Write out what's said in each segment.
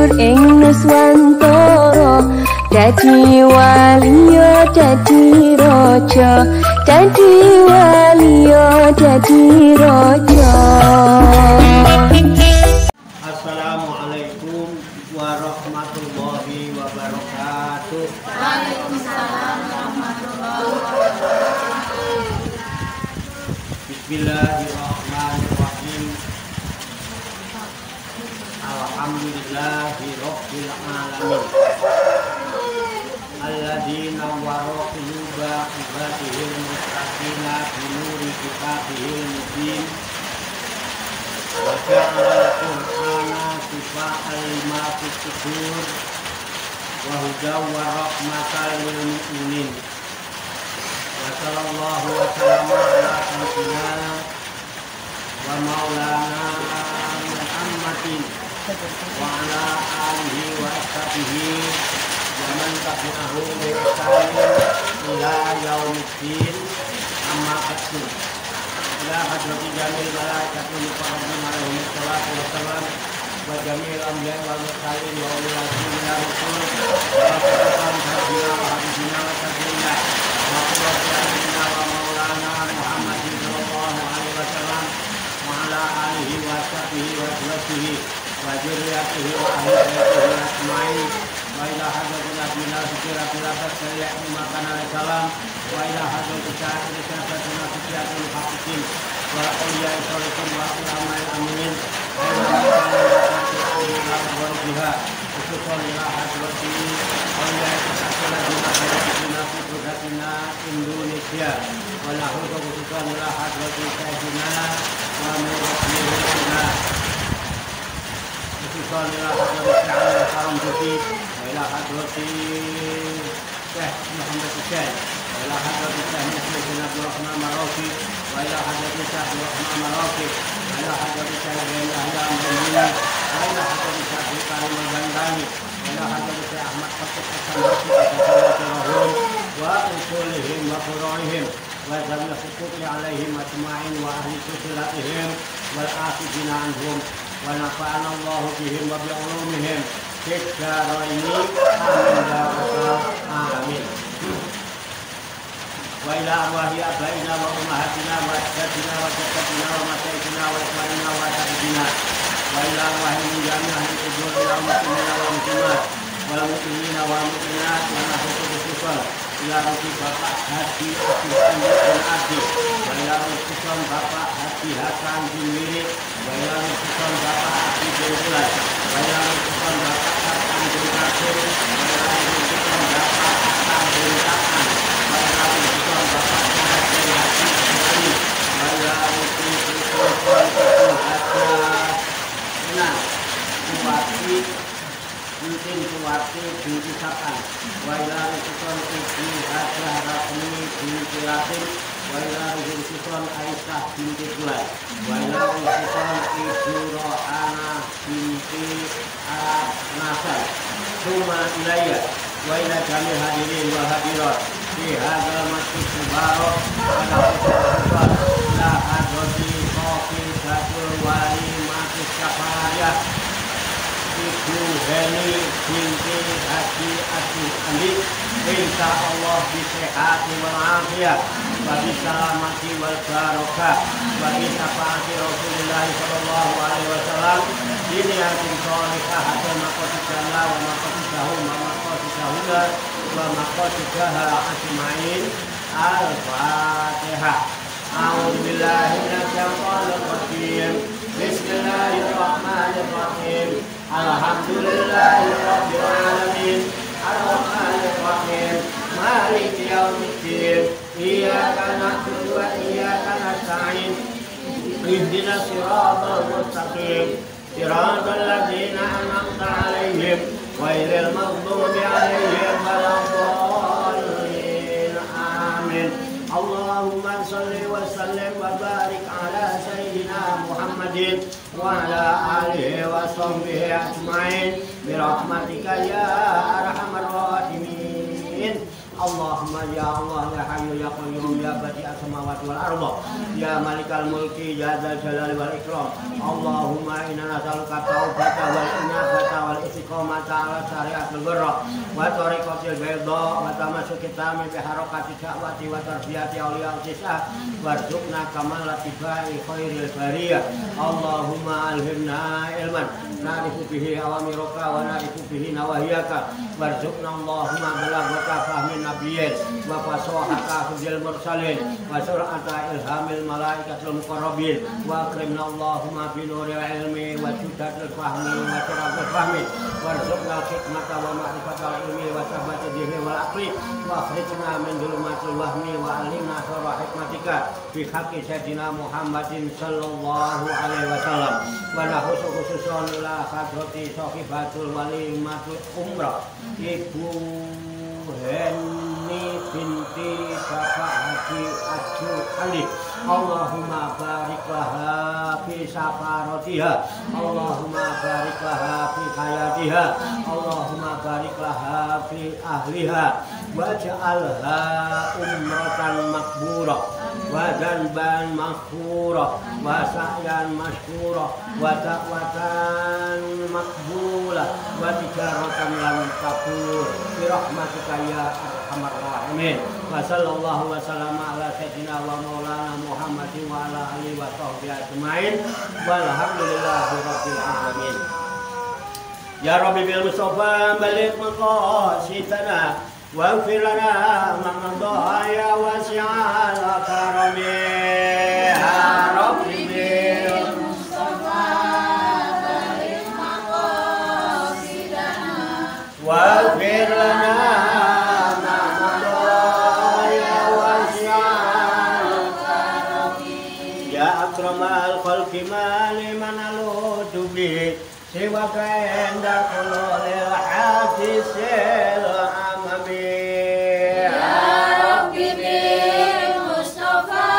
banjur ing Nuswantara dadi waliya dadi raja, dadi waliya dadi raja. Assalamualaikum warahmatullahi wabarakatuh. Waalaikumsalam warahmatullahi wabarakatuh. Bismillahirrahmanirrahim. Alhamdulillahi rabbil alamin. Alladzina wara quluba ibadihil mustaqina binuri kitabihil mubin. Wa ja'alal qur'ana shifa'an lima fis sudur wa hudaw wa rahmatan lil mu'minin. Wa sallallahu wa sallama ala sayyidina wa maulana Muhammadin wa ala alihi wa ashabihi wa man tabi'ahum bi ihsanin ila yaumiddin. Amma ba'du. Ila hadrati jamil malaikatul muqarrabin alaihi salatu wassalam wa jamil anbiya wal mursalin wa ulil azmi minar rusul wa qatan hadina wa habibina wa sayyidina wa qurrati a'yunina wa maulana Muhammadin sallallahu alaihi wasallam wa ala alihi wa sahbihi wa azwajihi wa dzurriyyatihi wa ahli baitihi ajmain. Wa ila hadrati nabiyina fikiratil abad sallallahu alaihi wasallam wa ila hadrati sa'idina sayyidina fikiyatul hafisin wa awliya sholihin wa ulama'il aminin wa ila hadrati khususan ila hadrati awliya sayyidina fikiyatina Indonesia wa lahu khususan ila hadrati sayyidina wa mu'minina khususan ila hadrati Syekh Haram Budi wa ila hadrati Syekh Muhammad Hussein wa ila hadrati Syekh Muslim bin Abdul Rahman Maroki wa ila hadrati Syekh Abdul Rahman Maroki wa ila hadrati Syekh Zainal Ahya Al-Mu'minin wa ila hadrati Syekh Karim Al-Bandani wa ila hadrati Syekh Ahmad Fatih Al-Sandafi Al-Rahim wa usulihim wa furu'ihim wa zawil huquqi alaihim ajma'in wa ahli sufilatihim wal afidina anhum wa nafa'ana Allahu bihim wa bi'ulumihim fid dharaini amin ya rabbal alamin. Wa ila arwahi abaina wa ummahatina wa ajdatina wa jaddatina wa masyaikhina wa ikhwanina wa ashabina wa ila arwahi min jami' ahli qubur ila muslimina wa muslimat wal mu'minina wa mu'minat wa nahruku khususan ila ruki Bapak Haji Asisten bin Adi wa ila khususan Bapak Haji Hasan bin Mirik wa ila khususan Bapak Haji bin Bulan wa ila khususan Bapak Hasan bin Kasir wa ila khususan Bapak Hasan bin Ta'an wa ila khususan Bapak Hasan bin Haji Asmani wa ila khususan Kuwati Mungkin Kuwati binti Sapan wa ila khususan Ibu Hajah Rasmi binti Latin wa ila khususan Aisyah binti Bulan wa ila khususan Ibu Rohana binti Nasar Suma Ilaya wa ila jami hadirin wa hadirat di hadzal masjid mubarak pada khususan la hadrati Sofi Datul Wali Masjid Syafariyah Ibu Heni binti Haji Asih Andi insya Allah bisehati wal afiyah wa bisalamati wal barakah wa bisyafaati Rasulullah sallallahu alaihi wasallam biniyatin sholihah hatta maqasidallah wa maqasidahu wa maqasidahuda wa maqasidaha ajma'in. Al-Fatihah. A'udzu billahi minasy syaithanir rajim. Bismillahirrahmanirrahim. Alhamdulillahirabbil alamin. Ar-Rahmanir Rahim. Maliki yaumiddin. Iyyaka na'budu wa iyyaka nasta'in. Ihdinas siratal mustaqim. Siratal ladzina an'amta 'alaihim ghairil maghdubi 'alaihim waladdallin. Amin. Allahumma shalli wa sallim wa barik ala sayyidina Muhammadin wa ala alihi wa sahbihi ajma'in bi rahmatika ya arhamar rahimin. Allahumma ya Allah ya hayyu ya qayyum ya badi'as samawati wal ardh ya malikal mulki ya dzal jalali wal ikram. Allahumma inna nas'aluka taubata wal inabata wal istiqomata ala syariatul burrah wa tariqatil bayda wa tamassuki tami bi harakati da'wati wa tarbiyati awliya tis'ah warzuqna kamal latibai khairil bariyah. Allahumma alhimna ilman na'rifu bihi awamiruka wa na'rifu bihi nawahiyaka warzuqna Allahumma balaghata fahmin nabiyyin wa fasahata hujjal mursalin wa sur'ata ilhamil malaikatul muqarrabin wa akrimna Allahumma bi nuril ilmi wa syuddatil fahmi wa suratul fahmi warzuqna hikmata wa ma'rifatal ilmi wa sabata dhihni wal aqli wa akhrijna min dhulumatil wahmi wa alimna sirra hikmatika bi haqqi sayyidina Muhammadin sallallahu alaihi wasallam wa nahusu khususan ila hadrati sahibatul walimatul umrah Ibu Heni binti Bapak Haji Aju Ali. Allahumma barik laha fi safaratiha, Allahumma barik laha fi hayatiha, Allahumma barik laha fi ahliha waj'alha umratan makburah wa dzanban maghfurah wa sa'yan mashkurah wa da'watan makbulah wa tijaratan lam tabur bi rahmatika ya arhamar rahimin. Wa sallallahu wa sallama ala sayyidina wa maulana Muhammadin wa ala alihi wa sahbihi ajmain walhamdulillahi rabbil alamin. Ya Rabbi bil Mustafa balik maqasidana waghfir lana ma madha ya wasi'al karami. Ya Rabbi bil Mustafa balik maqasidana waghfir lana ma madha ya wasi'al karami. Ya akramal khalqi ma liman aludu bi siwa kaenda kulul hadisil amami. Ya Rabbi bil Mustafa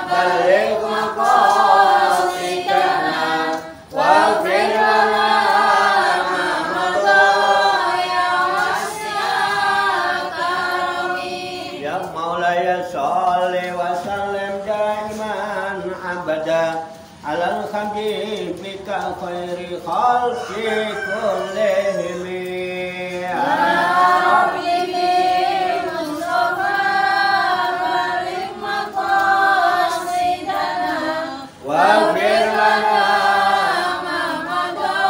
balik maqasidana waghfir lana ma madha ya wasi'al karami. Ya Maulaya sholli wa sallim daiman abada alal habibika khairi khalqi kullihim. Ya Rabbi bil Mustafa balik maqasidana waghfir lana ma madha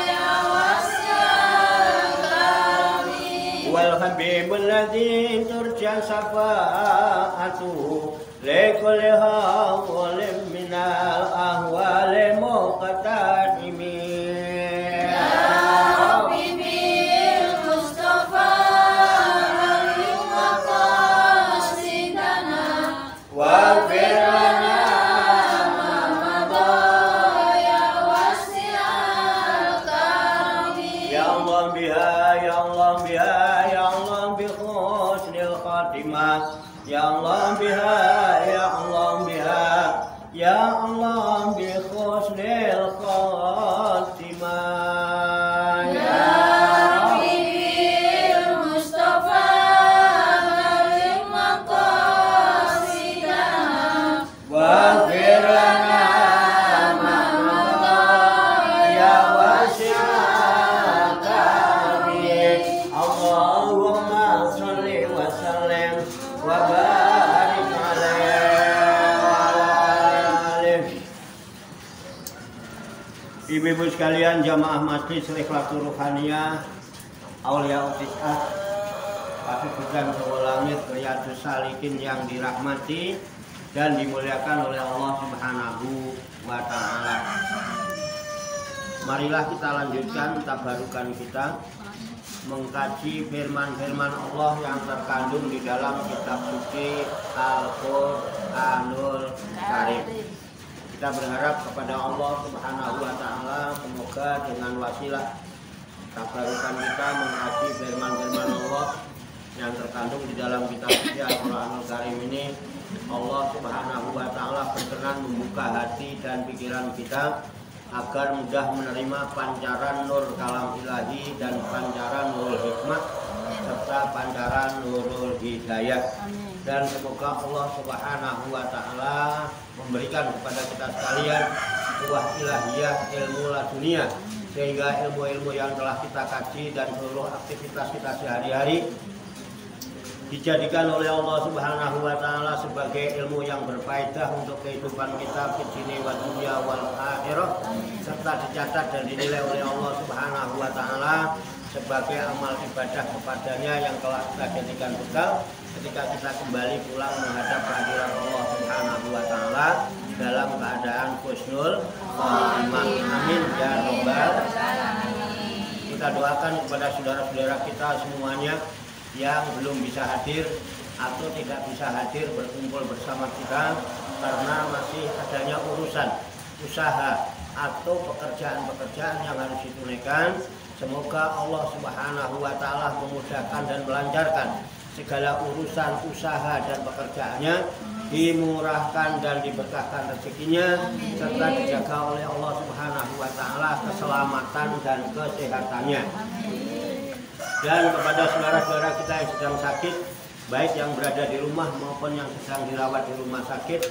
ya wasi'al karami. Wal habibul ladzi turja syafa'atuhu likulli hawlin minal ahwali muqtadimi. Ya Rabbi bil Mustafa balik maqasidana waghfir lana ma madha ya wasi'al karami. Ya Allah biha, ya Allah biha, ya Allah bi husnil khatimah. Ya Allah biha, ya Allah biha, ya Allah bi husnil khatimah. Ya Rabbi bil Mustafa balik maqasidana waghfir lana ma madha ya wasi'al karami. Allahumma sholli wa sallim wa barik alaihi wa ala alihi. Ibu-ibu sekalian, jamaah masjid Ikhlasul Ruhaniyah, Aulia Tis'ah, pasukan Jawa Langit, Riyadus Salikin yang dirahmati dan dimuliakan oleh Allah Subhanahu wa Ta'ala. Marilah kita lanjutkan tabarukan kita mengkaji firman-firman Allah yang terkandung di dalam kitab suci Al-Qur'anul Karim. Kita berharap kepada Allah Subhanahu wa Ta'ala semoga dengan wasilah tabarukan kita mengkaji firman-firman Allah yang terkandung di dalam kitab suci Al-Qur'anul Karim ini, Allah Subhanahu wa Ta'ala berkenan membuka hati dan pikiran kita agar mudah menerima pancaran nur kalam ilahi dan pancaran nurul hikmah serta pancaran nurul hidayah. Dan semoga Allah Subhanahu wa Ta'ala memberikan kepada kita sekalian buah ilahiyah ilmu ladunia sehingga ilmu-ilmu yang telah kita kaji dan seluruh aktivitas kita sehari-hari dijadikan oleh Allah Subhanahu wa Ta'ala sebagai ilmu yang berfaedah untuk kehidupan kita di sini wa dunya wal akhirah, serta dicatat dan dinilai oleh Allah Subhanahu wa Ta'ala sebagai amal ibadah kepadanya yang telah kita jadikan bekal ketika kita kembali pulang menghadap kehadiran Allah Subhanahu wa Ta'ala dalam keadaan husnul khotimah. Amin ya rabbal alamin. Kita doakan kepada saudara-saudara kita semuanya yang belum bisa hadir atau tidak bisa hadir berkumpul bersama kita karena masih adanya urusan usaha atau pekerjaan-pekerjaan yang harus ditunaikan. Semoga Allah Subhanahu wa Ta'ala memudahkan dan melancarkan segala urusan usaha dan pekerjaannya, dimurahkan dan diberkahkan rezekinya, serta dijaga oleh Allah Subhanahu wa Ta'ala keselamatan dan kesehatannya. Dan kepada saudara-saudara kita yang sedang sakit, baik yang berada di rumah maupun yang sedang dirawat di rumah sakit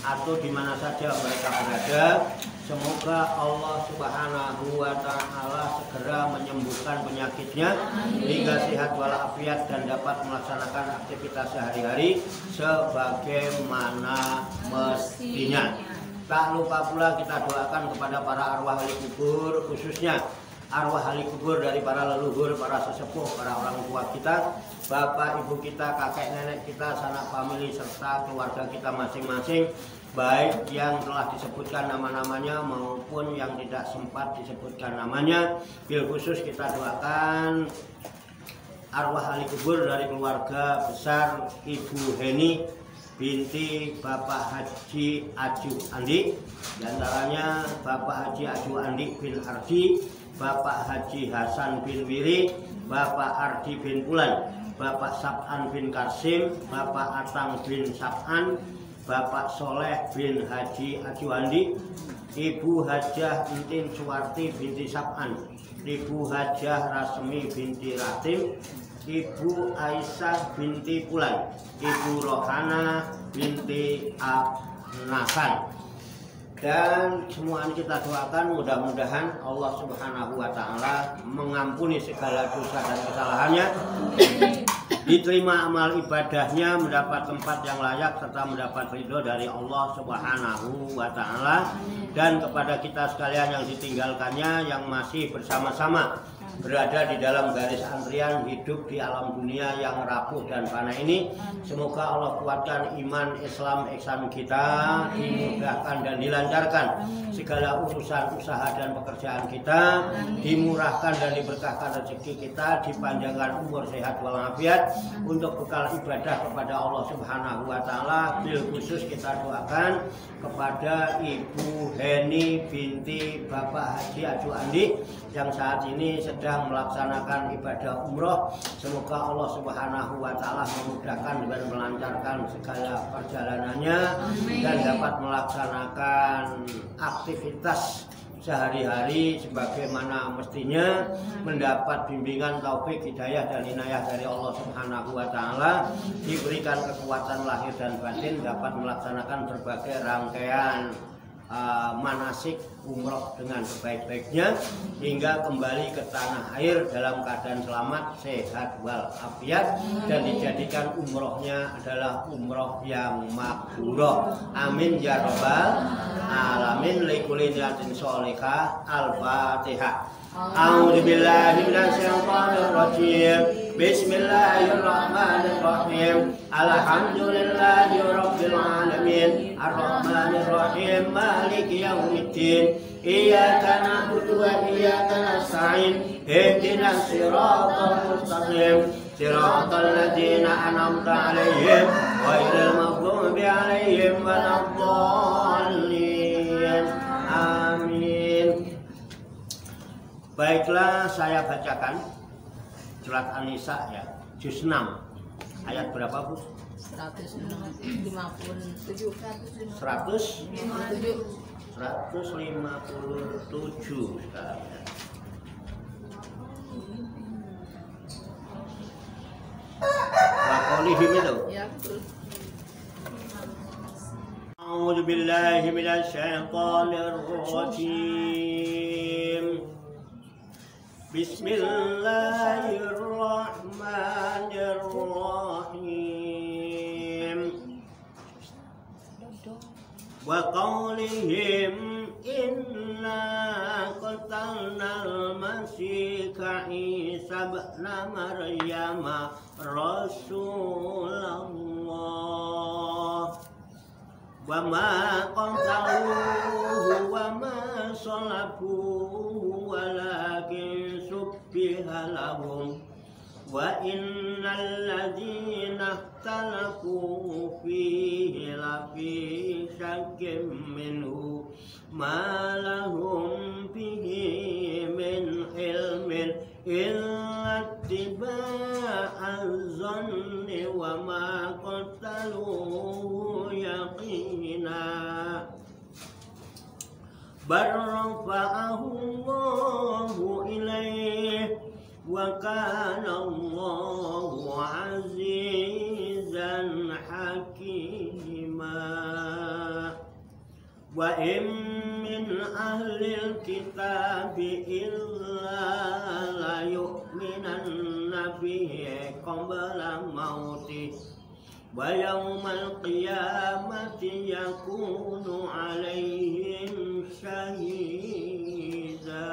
atau di mana saja mereka berada, semoga Allah Subhanahu wa Ta'ala segera menyembuhkan penyakitnya hingga sehat walafiat dan dapat melaksanakan aktivitas sehari-hari sebagaimana mestinya. Tak lupa pula kita doakan kepada para arwah ahli kubur, khususnya arwah ahli kubur dari para leluhur, para sesepuh, para orang tua kita, bapak ibu kita, kakek nenek kita, sanak famili serta keluarga kita masing-masing, baik yang telah disebutkan nama-namanya maupun yang tidak sempat disebutkan namanya. Bil khusus kita doakan arwah ahli kubur dari keluarga besar Ibu Heni binti Bapak Haji Aju Andi, diantaranya Bapak Haji Aju Andi bin Ardi, Bapak Haji Hasan bin Wiri, Bapak Ardi bin Pulan, Bapak Sab'an bin Kasim, Bapak Atang bin Sab'an, Bapak Soleh bin Haji Ajuandi, Ibu Hajah Entin Suwarti binti Sab'an, Ibu Hajah Rasmi binti Ratim, Ibu Aisyah binti Pulan, Ibu Rohana binti Abnasan. Dan semua ini kita doakan mudah-mudahan Allah Subhanahu wa Ta'ala mengampuni segala dosa dan kesalahannya, diterima amal ibadahnya, mendapat tempat yang layak serta mendapat ridho dari Allah Subhanahu wa Ta'ala. Dan kepada kita sekalian yang ditinggalkannya, yang masih bersama-sama berada di dalam garis antrian hidup di alam dunia yang rapuh dan fana ini, semoga Allah kuatkan iman, Islam, ihsan kita, dimudahkan dan dilancarkan segala urusan usaha dan pekerjaan kita, dimurahkan dan diberkahkan rezeki kita, dipanjangkan umur sehat walafiat untuk bekal ibadah kepada Allah Subhanahu wa Ta'ala. Bil khusus kita doakan kepada Ibu Heni binti Bapak Haji Aju Andi yang saat ini sedang melaksanakan ibadah umroh. Semoga Allah Subhanahu wa Ta'ala memudahkan dan melancarkan segala perjalanannya. Amin. Dan dapat melaksanakan aktivitas sehari-hari sebagaimana mestinya, mendapat bimbingan taufik hidayah dan inayah dari Allah Subhanahu wa Ta'ala, diberikan kekuatan lahir dan batin, dapat melaksanakan berbagai rangkaian manasik umroh dengan sebaik-baiknya hingga kembali ke tanah air dalam keadaan selamat, sehat walafiat, dan dijadikan umrohnya adalah umroh yang makbul. Amin ya rabbal alamin. Likulli niyatin sholihah. Al-Fatihah. A'udzu billahi minasyaitonir rajim. Bismillahirrahmanirrahim. Alhamdulillahi rabbil alamin. Arrahmanir rahim. Maliki yaumiddin. Iyyaka na'budu wa iyyaka nasta'in. Ihdinas siratal mustaqim. Siratal ladzina an'amta 'alaihim ghairil maghdubi 'alaihim waladdallin. Amin. Baiklah, saya bacakan surat An-Nisa ya, juz 6 ayat berapa Bu? 157. 157 sekarang ya. Waqolihim itu. Ya, betul. A'udzu billahi minasy syaithanir rajim. Bismillahirrahmanirrahim. Wa qawlihim inna qatalnal masiha Isa ibn Maryam Rasulullah wa ma qataluhu wa ma salabuhu walakin subbiha lahum wa innal ladzina ikhtalafu fihi lafi syakkin minhu ma lahum bihi min ilmin illa ittiba'az zanni wa ma qataluhu yaqina bal rafa'ahu Allahu ilaihi wa kana Allahu azizan hakima. Wa in min ahlil kitabi illa la yu'minanna bihi qabla mauti wa yawmal qiyamati yakunu alaihim syahida.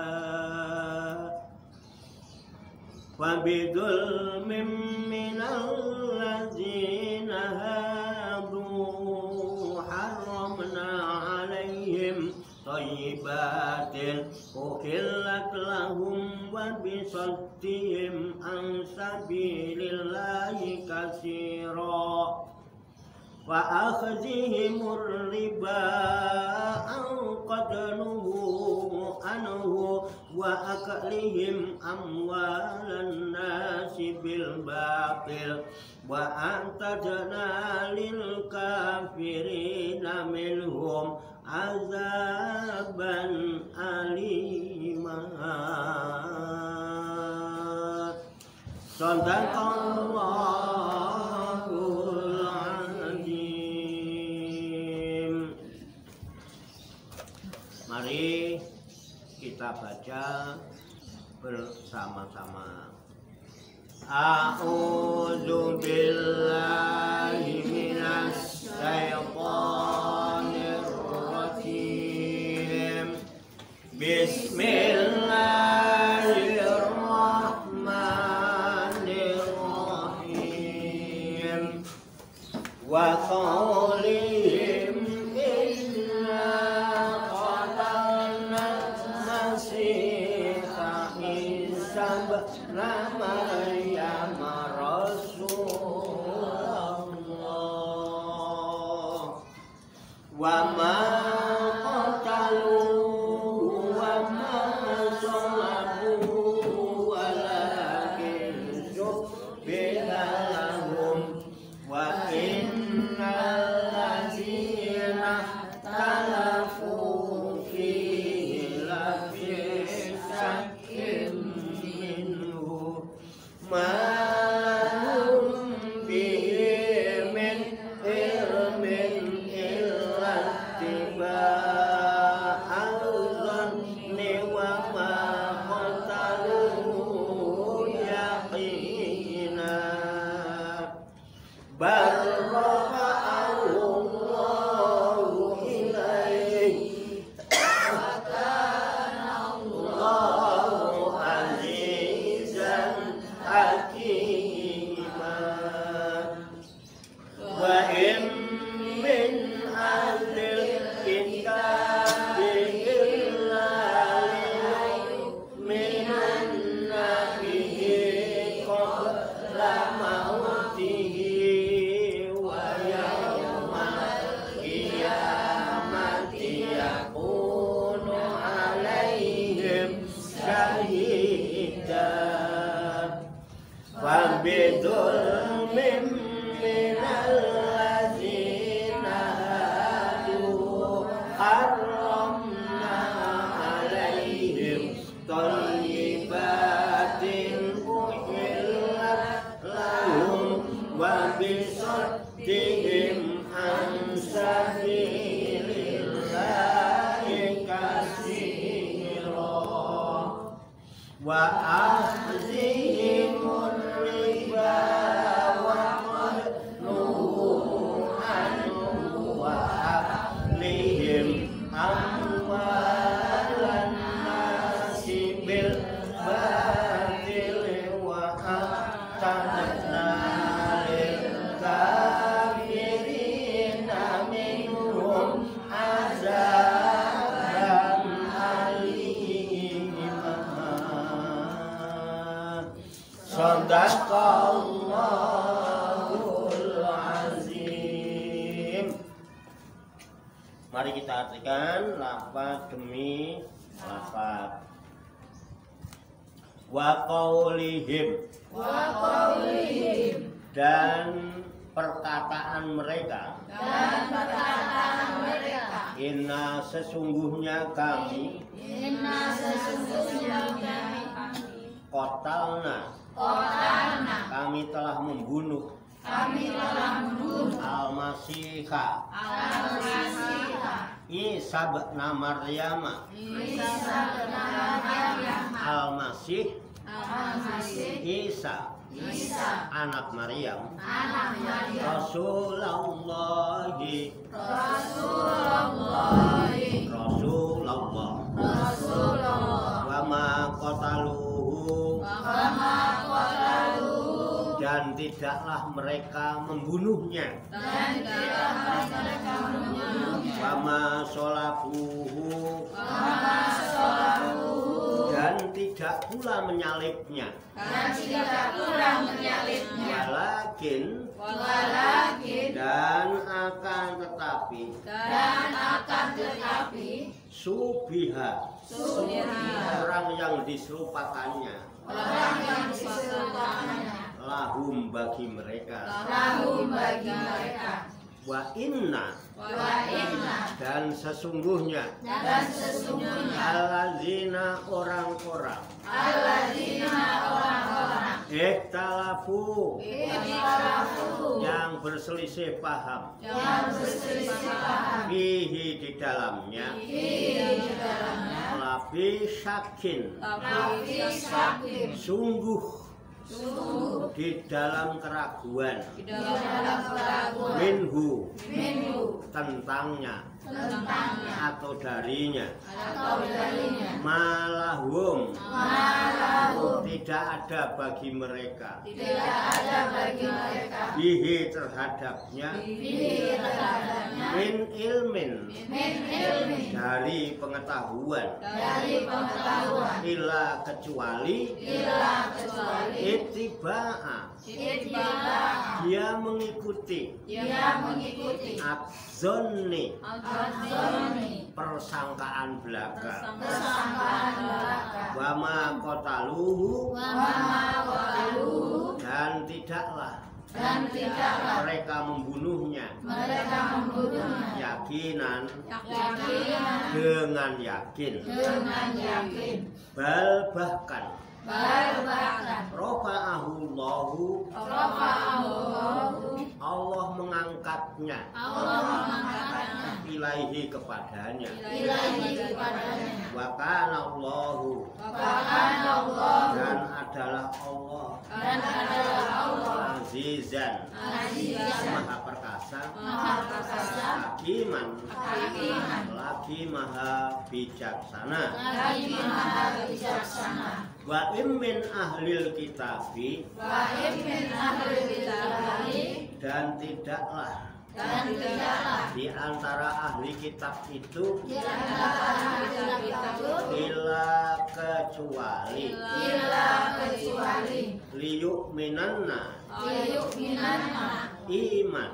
Wa bidulmin minal ladzina hadu haramna alaihim thayyibatin uhillat lahum wa bisaddihim an sabilillahi katsira wa akhdhihimur riba an qadnuhu anhu wa aklihim amwalan nasi bil batil wa antadna lil kafirina minhum azaban alima. Sadaqallahul azim. Mari kita baca bersama-sama. A'udzu billahi minasy syaithanir rajim. Bismillahirrahmanirrahim. Wa qawlihim inna qatalna masiha Isa ibn Maryam Rasulullah wa ma qataluhu wa ma salabuhu walakin shubbiha lahum wa innal ladzina ikhtalafu fihi lafi syakkin minhu ma lahum bihi min ilmin illa wa akhzihimur riba wa qadnuhu anhu wa aklihim amwalan nasi bil batil wa atadna lil kafirina minhum azaban alim. Shadaqallahul azim. Mari kita artikan lafaz demi lafaz. Wa qaulihim, dan perkataan mereka, inna sesungguhnya kami, qatalna, kami telah membunuh, al-Masihha, Isa bin Maryam, al-Masih, Isa, anak Maryam, Rasulullah, wa ma qataluhu, dan tidaklah mereka membunuhnya, wa ma sholabuhu, dan tidak pula menyalibnya, walakin, dan akan tetapi, subiha, orang yang diserupakannya, lahum bagi mereka, wa inna, dan sesungguhnya, allazina orang-orang, ikhtalafu, yang berselisih paham, fihi, di dalamnya, lafi syakin, sungguh di dalam keraguan, minhu, tentangnya, atau darinya, malahum, tidak ada bagi mereka, bihi, terhadapnya, min ilmin, dari pengetahuan, illa, kecuali, ittiba'a, dia mengikuti, adzonni, persangkaan belaka, wa ma qataluhu, dan tidaklah mereka membunuhnya, yakinan, dengan yakin, bal, bahkan, rafa'ahullahu, Allah mengangkatnya, ilaihi, kepadanya, wa kana Allahu, dan adalah Allah, azizan, maha perkasa, hakiman, lagi maha bijaksana, wa min ahlil kitabi, dan tidaklah di antara ahli kitab itu, illa, kecuali, liyu'minanna, iman,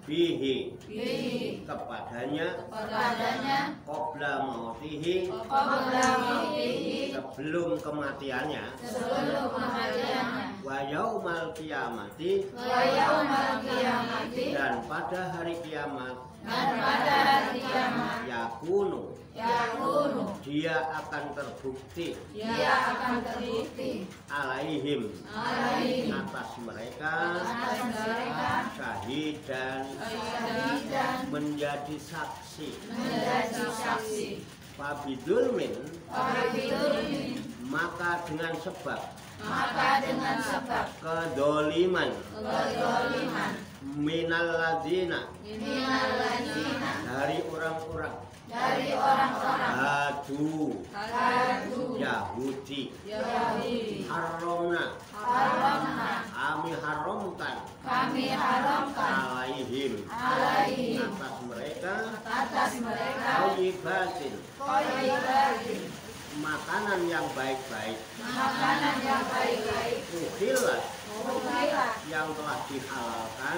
bihi, kepadanya, qabla mautihi, sebelum kematiannya, wa yaumal qiyamati, dan pada hari kiamat, yakunu, dia akan terbukti, alaihim, atas mereka, syahidan, menjadi saksi, fabidulmin, maka dengan sebab kedoliman minal ladzina dari orang-orang hadu Yahudi haramna kami haramkan alaihim atas mereka thayyibatin makanan yang baik-baik uhillat yang telah dihalalkan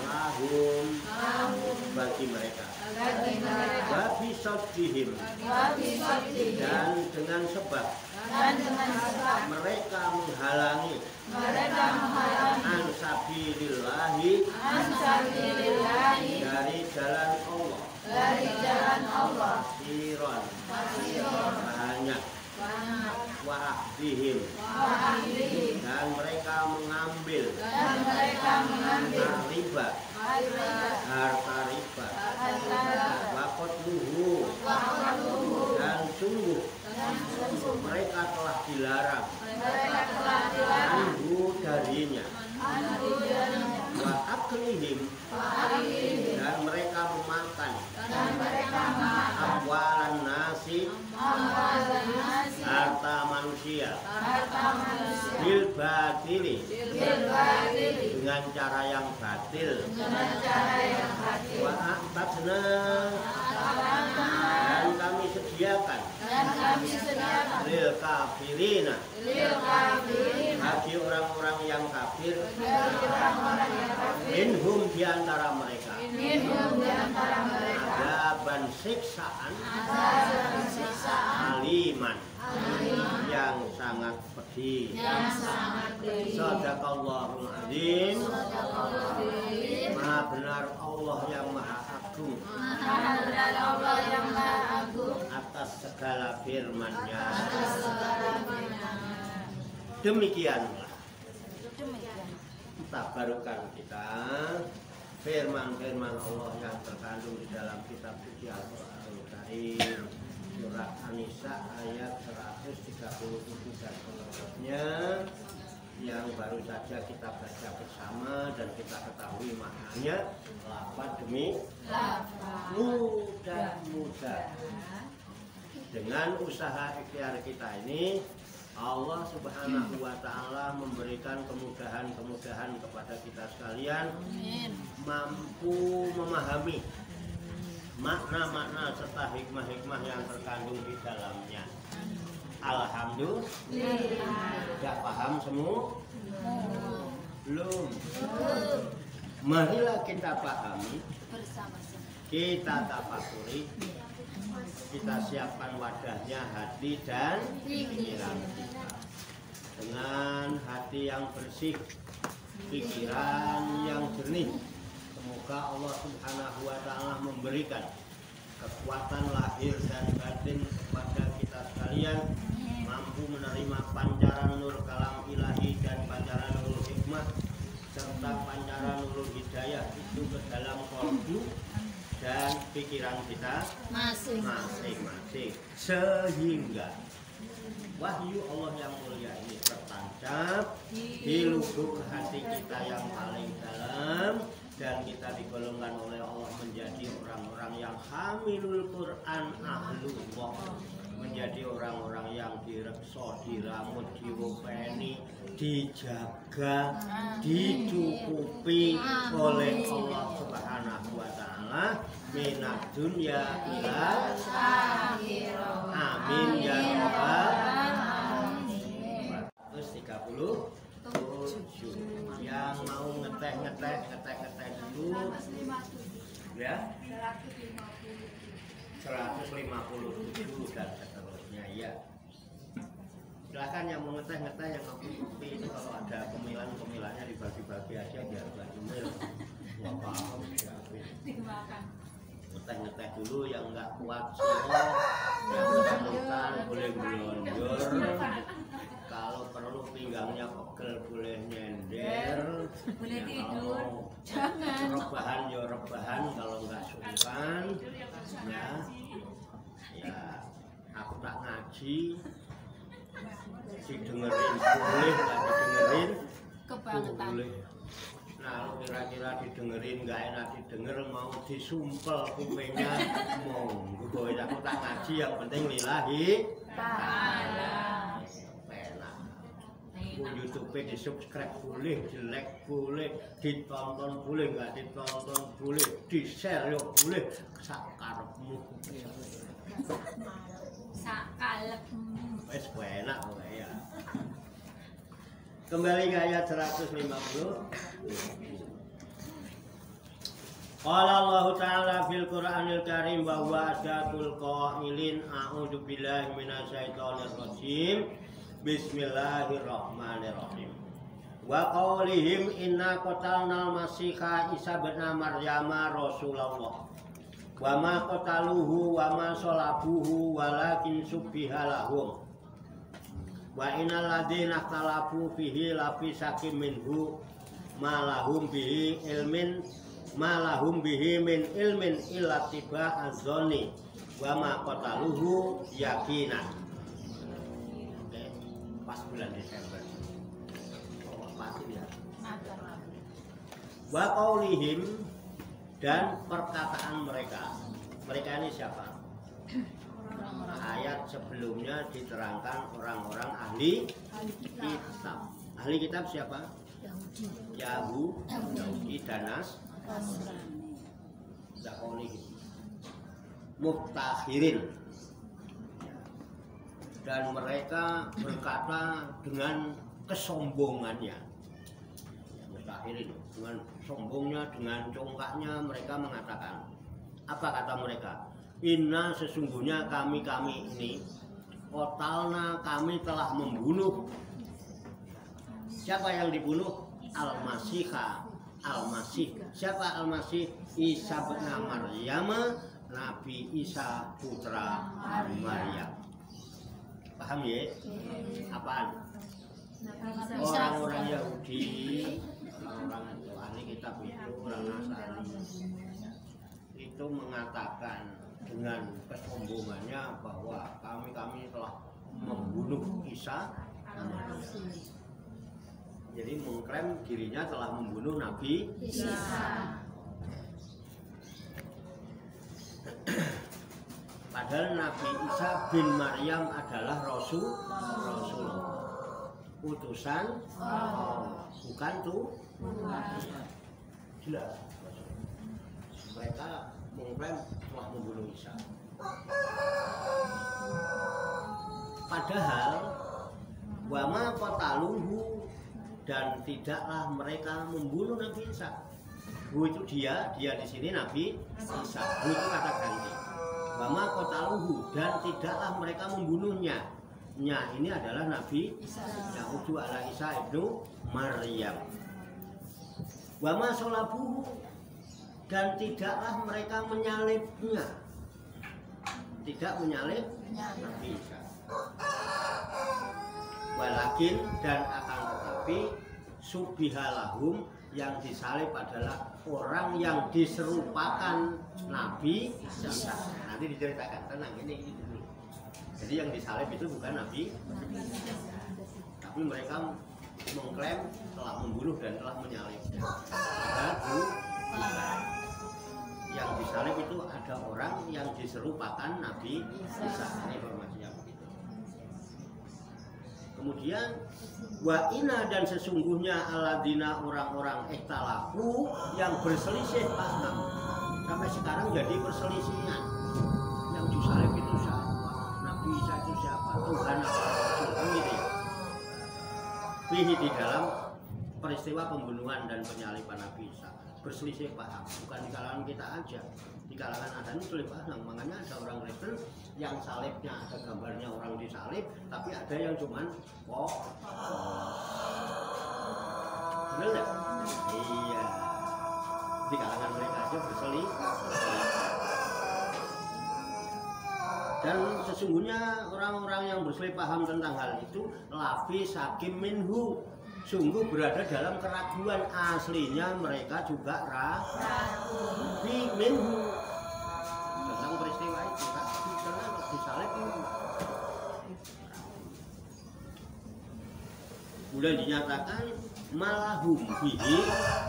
lahum bagi mereka babi sodihim dan dengan sebab mereka menghalangi ansabilillahi dari jalan Allah kasiron banyak wa'ahdihim dan mereka mengambil riba harta riba waqadluhu dan sungguh mereka telah dilarang anhu darinya wa aklihim dan mereka memakan amwalan nasi harta manusia bil batili dengan cara yang batil wa a'tadna dan kami sediakan lil kafirina bagi orang-orang yang kafir minhum diantara mereka adaban siksaan aliman yang sangat pedih. Shadaqallahul adzim. Maha benar Allah yang maha agung atas segala firman-Nya. Demikianlah tabarukan kita firman-firman Allah yang terkandung di dalam kitab suci Al-Qur'anul Karim surat An-Nisa ayat 137 dan selanjutnya yang baru saja kita baca bersama dan kita ketahui maknanya lafaz demi mudah-mudahan dengan usaha ikhtiar kita ini Allah Subhanahu wa Ta'ala memberikan kemudahan-kemudahan kepada kita sekalian mampu memahami makna-makna serta hikmah-hikmah yang terkandung di dalamnya. Alhamdulillah. Sudah paham semua? Belum. Marilah kita pahami, kita tafakuri, kita siapkan wadahnya hati dan pikiran kita dengan hati yang bersih, pikiran yang jernih. Semoga Allah Subhanahu wa Ta'ala memberikan kekuatan lahir dan batin kepada kita sekalian, mampu menerima pancaran nur kalam ilahi dan pancaran nur hikmah serta pancaran nur hidayah itu ke dalam qalbu dan pikiran kita masing-masing sehingga wahyu Allah yang mulia ini tertancap di lubuk hati kita yang paling dalam dan kita digolongkan oleh Allah menjadi orang-orang yang hamilul Quran ahlullah, menjadi orang-orang yang direksa, diramut, diwopeni, dijaga, dicukupi oleh Allah Subhanahu wa Ta'ala minad dunya ila amin ya rabbal alamin. 137 yang mau ngeteh dulu ya 157 dan seterusnya ya. Silahkan yang mau ngeteh yang kopi itu kalau ada pemilannya dibagi-bagi aja biar gak cemil. Nggak paham ngeteh dulu yang nggak kuat semua yang kesulitan boleh belonjor, kalau perlu pinggangnya pegel boleh nyender, boleh tidur, jangan rebahan ya rebahan, kalau nggak sungkan ya aku tak ngaji ngaji didengerin boleh, nggak didengerin Kebangetan. boleh. Nah kira-kira didengerin nggak enak didenger mau disumpel kupingnya monggo aku tak ngaji yang penting lillahi ta'ala. YouTube di subscribe boleh, di like boleh, ditonton boleh, nggak ditonton boleh, di share yo boleh, sakarepmu. Sakarepmu. Wes enak kok ya. Kembali ke ayat 150. Qala Allah Ta'ala fil Qur'anil Karim wa huwa asyatul qailin a'udzu billahi minasyaitonir rajim. Bismillahirrahmanirrahim. Wa qaulihim inna qatalnal masiha Isa bin Maryam Rasulullah. Wa ma qataluhu wa ma salabuhu walakin subbiha lahum. Wa innal ladzina ikhtalafu fihi lafi syakim minhu ma lahum bihi ilmin min ilmin illa tiba az-zanni wa ma qataluhu yaqinan. Pas bulan Desember. Pasti ya. Wa qaulihim dan perkataan mereka. Mereka ini siapa? Ayat sebelumnya diterangkan orang-orang ahli kitab. Ahli kitab siapa? Yahudi dan Nasrani. Qaulihim muftakhirin. Dan mereka berkata dengan kesombongannya, mustakhirin, dengan sombongnya, dengan congkaknya mereka mengatakan, apa kata mereka? Inna sesungguhnya kami ini, qatalna kami telah membunuh. Siapa yang dibunuh? Al-Masihah, Al-Masih. Siapa Al-Masih? Isa bin Maryam, Nabi Isa putra Maryam. Paham ya? Apaan? Orang-orang Yahudi, orang-orang ahli kitab itu, orang Nasrani itu mengatakan dengan kesombongannya bahwa kami telah membunuh Isa. Jadi mengklaim dirinya telah membunuh Nabi Isa. Padahal Nabi Isa bin Maryam adalah Rasul, utusan bukan tuh. Jelas. Mereka mengklaim telah membunuh Isa. Padahal wama qataluhu dan tidaklah mereka membunuh Nabi Isa. Bu itu dia di sini Nabi Isa. Bu itu kata ganti. Wama qataluhu dan tidaklah mereka membunuhnya. Nya ini adalah Nabi Ya'udu ala Isa ibnu Maryam. Wama sholabuhu dan tidaklah mereka menyalibnya. Tidak menyalib Nabi Isa. Walakin dan akan tetapi subbihalahum yang disalib adalah orang yang diserupakan Nabi Isa. Nanti diceritakan, tenang ini dulu. Jadi yang disalib itu bukan Nabi, tapi mereka mengklaim telah membunuh dan telah menyalib. Padahal yang disalib itu ada orang yang diserupakan Nabi Isa. Ini informasinya begitu. Kemudian wa inna dan sesungguhnya alladzina orang-orang ikhtalafu yang berselisih paham. Sampai sekarang jadi perselisihan. Yang disalib itu siapa? Nabi Isa itu siapa? Tuhan apa? Tuhan gitu ya. Fihi di dalam peristiwa pembunuhan dan penyaliban Nabi Isa. Berselisih paham. Bukan di kalangan kita aja. Di kalangan ada ini sulit paham. Makanya ada orang Kristen yang salibnya ada gambarnya orang disalib, tapi ada yang cuman bener nggak? Iya. Di kalangan mereka aja berselisih. Dan sesungguhnya orang-orang yang berselisih paham tentang hal itu lafi sakim minhu, sungguh berada dalam keraguan. Aslinya mereka juga ragu minhu tentang peristiwa itu. Karena disalib itu Kemudian dinyatakan malahum bihi,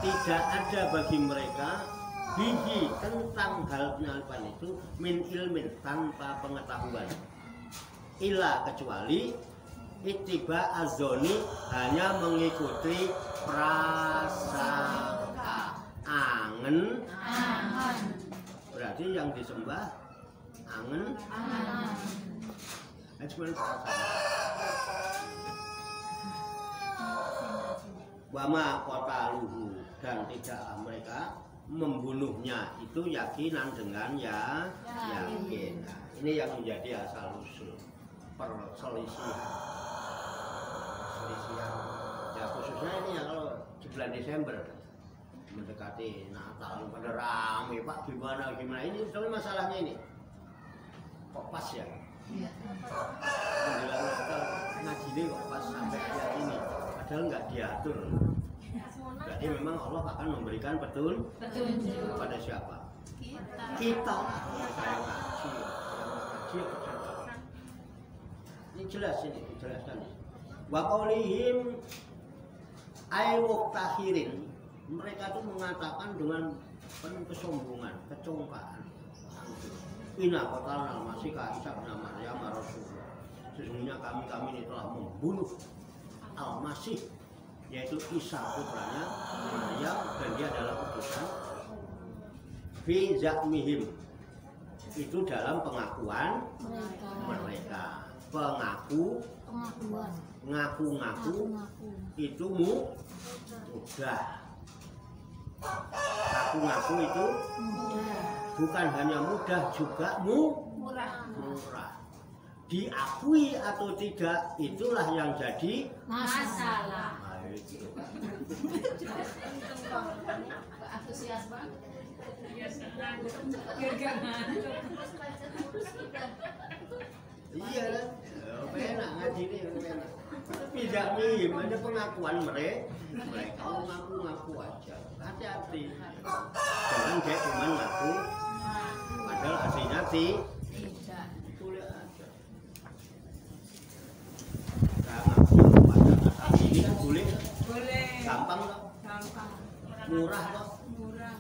tidak ada bagi mereka bihi tentang hal penyaliban itu min ilmin, tanpa pengetahuan, illa kecuali ittiba azoni, hanya mengikuti prasangka, angen. Berarti yang disembah angen, cuma prasangka. Wama kota luhu, dan tidaklah mereka membunuhnya itu yakinan dengan yakin. Nah, ini yang menjadi asal usul perselisihan. Ya khususnya ini ya kalau di bulan Desember mendekati Natal pada rame Pak, gimana ini soalnya masalahnya ini kok pas ya menjelang Natal ngaji ini kok pas sampai kayak ini, padahal nggak diatur. Jadi memang Allah akan memberikan petunjuk kepada siapa? Kita. Saya ngaji. Ini jelas, ini dijelaskan. Wa qaulihim ay muktahirin, mereka itu mengatakan dengan penuh kesombongan, kecongkaan. Inna qatalna al-masih Isa bin Maryam Rasulullah. Sesungguhnya kami ini telah membunuh al-masih, yaitu Isa putranya Maryam, dan dia adalah utusan. Fi zakmihim, itu dalam pengakuan mereka. Ngaku-ngaku itu mudah. Ngaku-ngaku itu bukan hanya mudah, juga murah. Diakui atau tidak, itulah yang jadi masalah. Iya kan? Enak ngaji ini enak. Tapi jamim ada pengakuan mereka ngaku-ngaku aja. Hati-hati. Jangan kayak cuma ngaku, padahal aslinya tidak. Boleh aja. Nah, ngaku pada kata ini kan boleh. Gampang kok. Murah kok.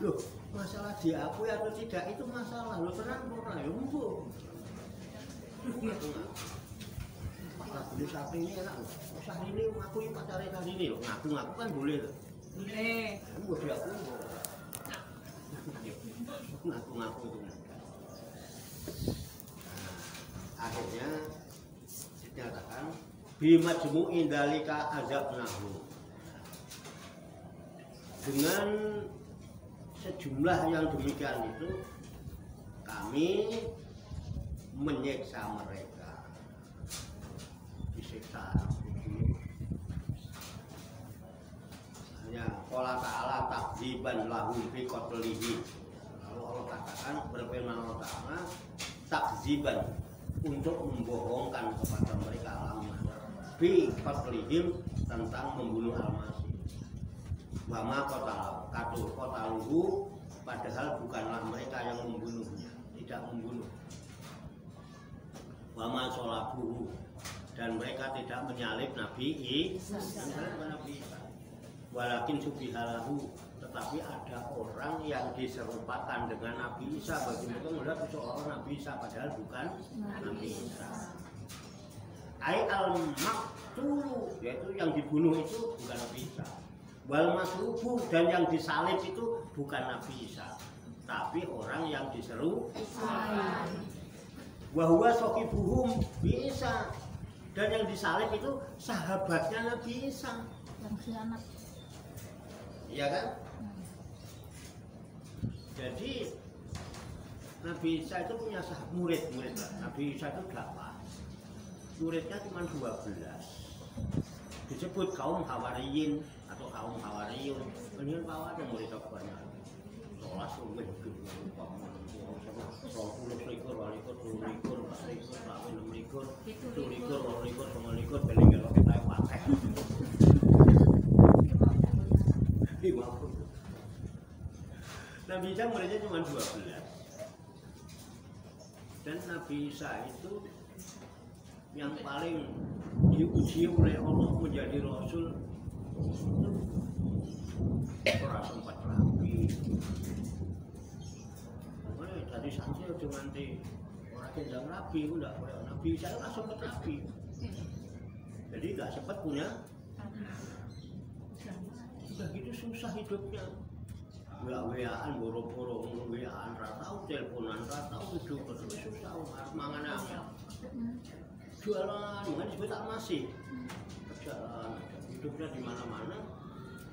Loh, masalah diakui atau tidak itu masalah. Loh, tenang murah ya empuk. Beli sapi ini enak loh. Saat ini ngaku pacarnya saat ini loh. Ngaku-ngaku kan boleh loh. Boleh. Kamu diakui kok. Ngaku-ngaku itu. Akhirnya dinyatakan bimajmu'in dalika azabnahu, dengan sejumlah yang demikian itu kami menyiksa mereka, disiksa. Hanya qala ta'ala takdziban lahum fi qatlihi. Lalu Allah katakan, berfirman Allah Ta'ala, takdziban, untuk membohongkan kepada mereka fi qatlihim, tentang membunuh al-masih. Wa ma qataluhu, padahal bukanlah mereka yang membunuhnya, tidak membunuh. Wa ma sholabuhu, dan mereka tidak menyalib Nabi Isa. Walakin subihalahu, tetapi ada orang yang diserupakan dengan Nabi Isa. Bagi mereka melihat seorang Nabi Isa, padahal bukan Nabi Isa. Ai al-maqtulu, yaitu yang dibunuh itu bukan Nabi Isa. Wal maslubu, dan yang disalib itu bukan Nabi Isa, tapi orang yang diseru. Wa huwa sahibuhum bi Isa, dan yang disalib itu sahabatnya Nabi Isa. Yang khianat. Iya kan? Jadi Nabi Isa itu punya murid lah. Nabi Isa itu 8. Muridnya cuma 12. Disebut kaum Hawariyin atau kaum Hawariyun. Kemudian bawa ada murid banyak. 12 lebih gitu. 20 likur, 20 likur, 4 likur, 6 likur, 7 likur, 8 likur, 9 likur, beling kalau kita pakai. 50. Nabi Isa muridnya cuma 12. Dan Nabi Isa itu yang paling diuji oleh Allah menjadi Rasul ora sempat rapi. Jadi sanksi cuma nanti orang yang rapi, udah Nabi saya nggak sempat rapi. Jadi nggak sempat punya. Udah gitu susah hidupnya. WA-WAan, boro-boro, WA-an, ratau, teleponan, ratau, hidup terus susah, mangan angel. Jualan, mungkin disebut tak masih berjalan, hidupnya di mana-mana.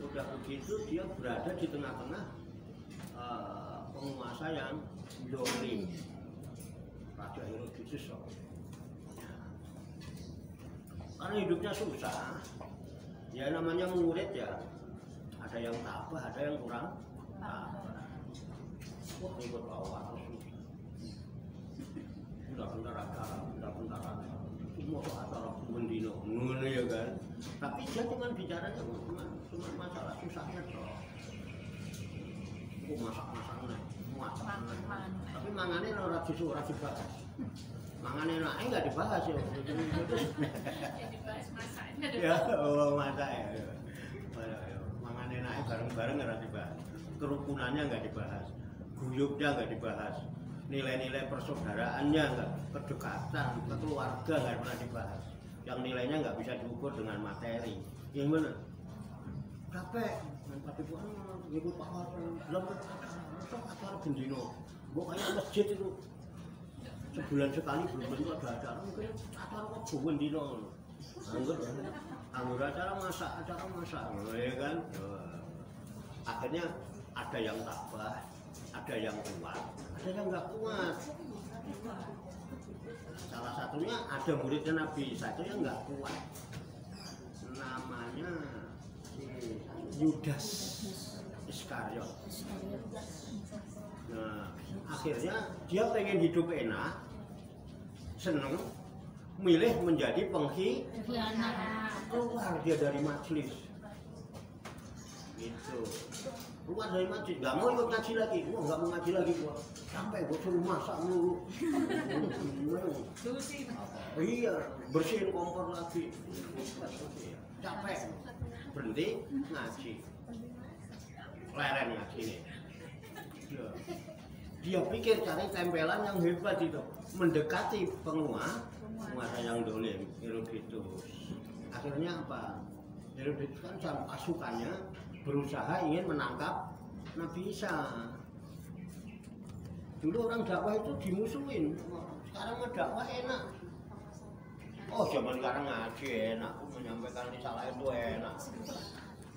Udah begitu dia berada di tengah-tengah penguasa yang dolim, Raja Herodotus. Karena hidupnya susah, ya namanya murid ya, ada yang tabah, ada yang kurang tabah. Wah, ikut bawah terus. Bentar-bentar ada. Mau acara bendino, ngono ya kan. Tapi dia cuma bicaranya cuma masalah susahnya toh. Masak-masaknya, tapi mangane ora dibahas. Mangane naik nggak dibahas ya. Dibahas masaknya. Ya, masak ya. Mangane naik bareng-bareng nggak dibahas. Kerukunannya nggak dibahas, guyubnya nggak dibahas. Nilai-nilai persaudaraannya enggak, kedekatan, keluarga nggak pernah dibahas. Yang nilainya nggak bisa diukur dengan materi. Yang mana? Capek, tapi bukan ikut paham, belum acara bendino. Kayak masjid itu sebulan sekali belum tentu ada acara, mungkin acara kok bendino. Anggur acara masak, ya kan? Akhirnya ada yang tabah, ada yang kuat, ada yang nggak kuat. Salah satunya ada muridnya Nabi saja yang nggak kuat, namanya Yudas Iskariot. Nah, akhirnya dia pengen hidup enak, seneng, milih menjadi pengkhianat. Keluar dia dari majelis, gitu. Keluar dari masjid, nggak mau ikut ngaji lagi. Wah, nggak mau ngaji lagi gua. Sampai gua suruh masak dulu. Iya, bersihin kompor lagi. Capek. Berhenti ngaji. Leren ngaji nih. Dia pikir cari tempelan yang hebat itu, mendekati penguasa yang dolim, Herodotus. Akhirnya apa? Herodotus kan pasukannya berusaha ingin menangkap Nabi Isa. Dulu orang dakwah itu dimusuhin, sekarang dakwah enak. Oh, zaman sekarang ngaji enak, menyampaikan risalah itu enak.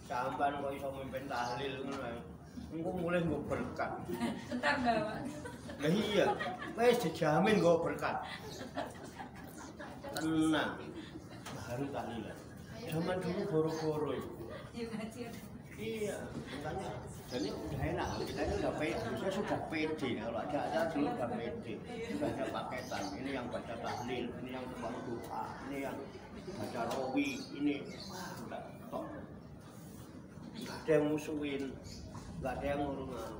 Sampai kok iso mimpin tahlil ngono. Engko mulai nggo berkat. Entar bawa. Lah iya, wis dijamin nggo berkat. Tenang. Baru tahlilan. Zaman dulu boro-boro itu. Iya, makanya jadi udah enak, kita ini udah pede, saya sudah pede, kalau ada acara dulu udah pede, sudah ada paketan, ini yang baca tahlil, ini yang tukang doa, ini yang baca rawi, ini enggak top, nggak ada yang musuhin, nggak ada yang ngurung-ngurung.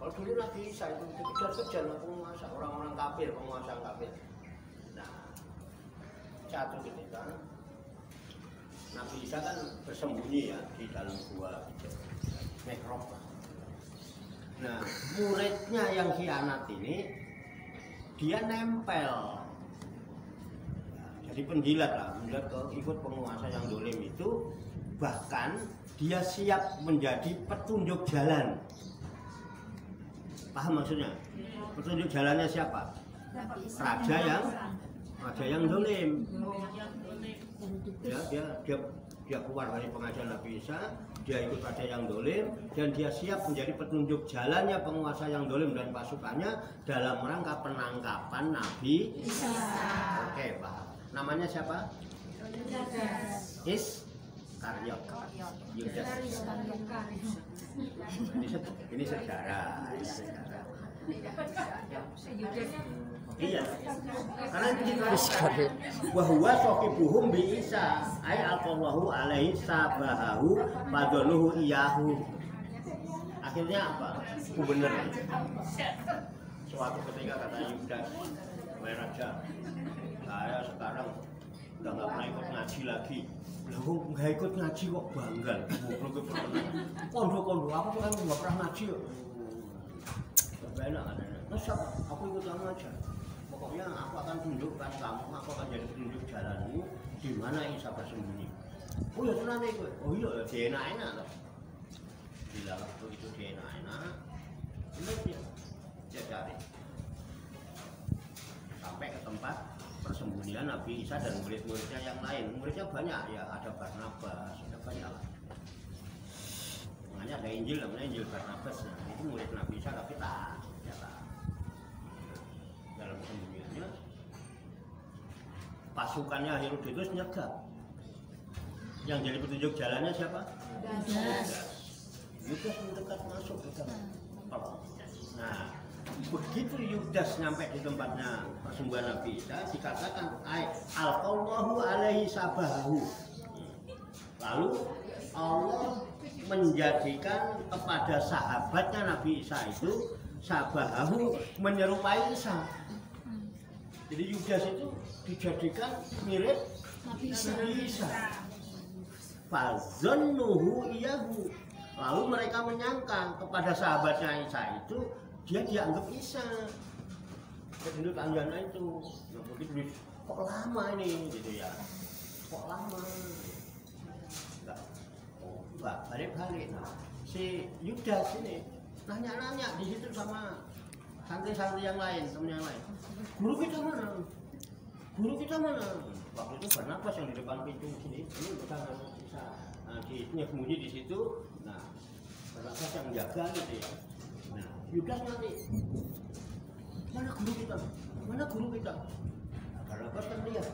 Kalau dulu Nabi Isa itu dikejar-kejar penguasa, orang-orang kafir, penguasa kafir. Nah, satu ketika Nabi Isa kan bersembunyi ya di dalam gua mihrab. Nah, muridnya yang khianat ini dia nempel. Jadi penjilat lah, menjilat ikut penguasa yang dolim itu, bahkan dia siap menjadi petunjuk jalan. Paham maksudnya? Petunjuk jalannya siapa? Raja yang dolim. Ya, dia keluar dari pengajian Nabi Isa, dia ikut raja yang dolim, dan dia siap menjadi petunjuk jalannya penguasa yang dolim dan pasukannya dalam rangka penangkapan Nabi Isa. Oke, paham. Namanya siapa? Iskariot. Yudas. Ini sejarah. Iya, karena itu bahwa sokibuhum bi Isa, ay alqallahu alaihi sabahu fadluhu iyahu. Akhirnya apa? Bener. Suatu ketika kata Yudas, raja, saya sekarang udah nggak pernah ikut ngaji lagi. Lalu nggak ikut ngaji kok bangga. Kondo-kondo apa tuh kan nggak pernah ngaji kok. Enak kan? Masa aku ikut kamu aja. Pokoknya aku akan tunjukkan kamu, aku akan jadi petunjuk jalanmu di mana Isa bersembunyi. Oh ya tenang nih gue. Oh iya dia enak loh. Bila waktu itu dia enak, dia cari sampai ke tempat persembunyian Nabi Isa dan murid-muridnya yang lain. Muridnya banyak ya, ada Barnabas, ada banyak lah. Makanya ada Injil namanya Injil Barnabas. Nah, itu murid Nabi Isa tapi tak dalam persembunyiannya pasukannya Herodes nyegah. Yang jadi petunjuk jalannya siapa? Yudas mendekat masuk ke dalam. Nah, begitu Yudas nyampe di tempatnya persembunyian Nabi Isa, dikatakan alqallahu alaihi sabahu. Lalu Allah menjadikan kepada sahabatnya Nabi Isa itu sabahu menyerupai Isa. Jadi Yudas itu dijadikan mirip Nabi Isa. Fazannuhu iyahu. Lalu mereka menyangka kepada sahabatnya Isa itu dia dianggap Isa. Jadi tanjana itu, nah, begitu kok lama ini gitu ya, kok lama? Enggak, balik-balik. Si Yudas ini nanya-nanya di situ sama santri-santri yang lain, teman yang lain. Guru kita mana? Guru kita mana? Waktu itu Barnabas yang di depan pintu sini, ini bukan bisa. Nah, dia sembunyi di situ. Nah, Barnabas yang menjaga gitu ya. Nah, Yudas nanti, mana guru kita? Mana guru kita? Nah, Barnabas kan lihat,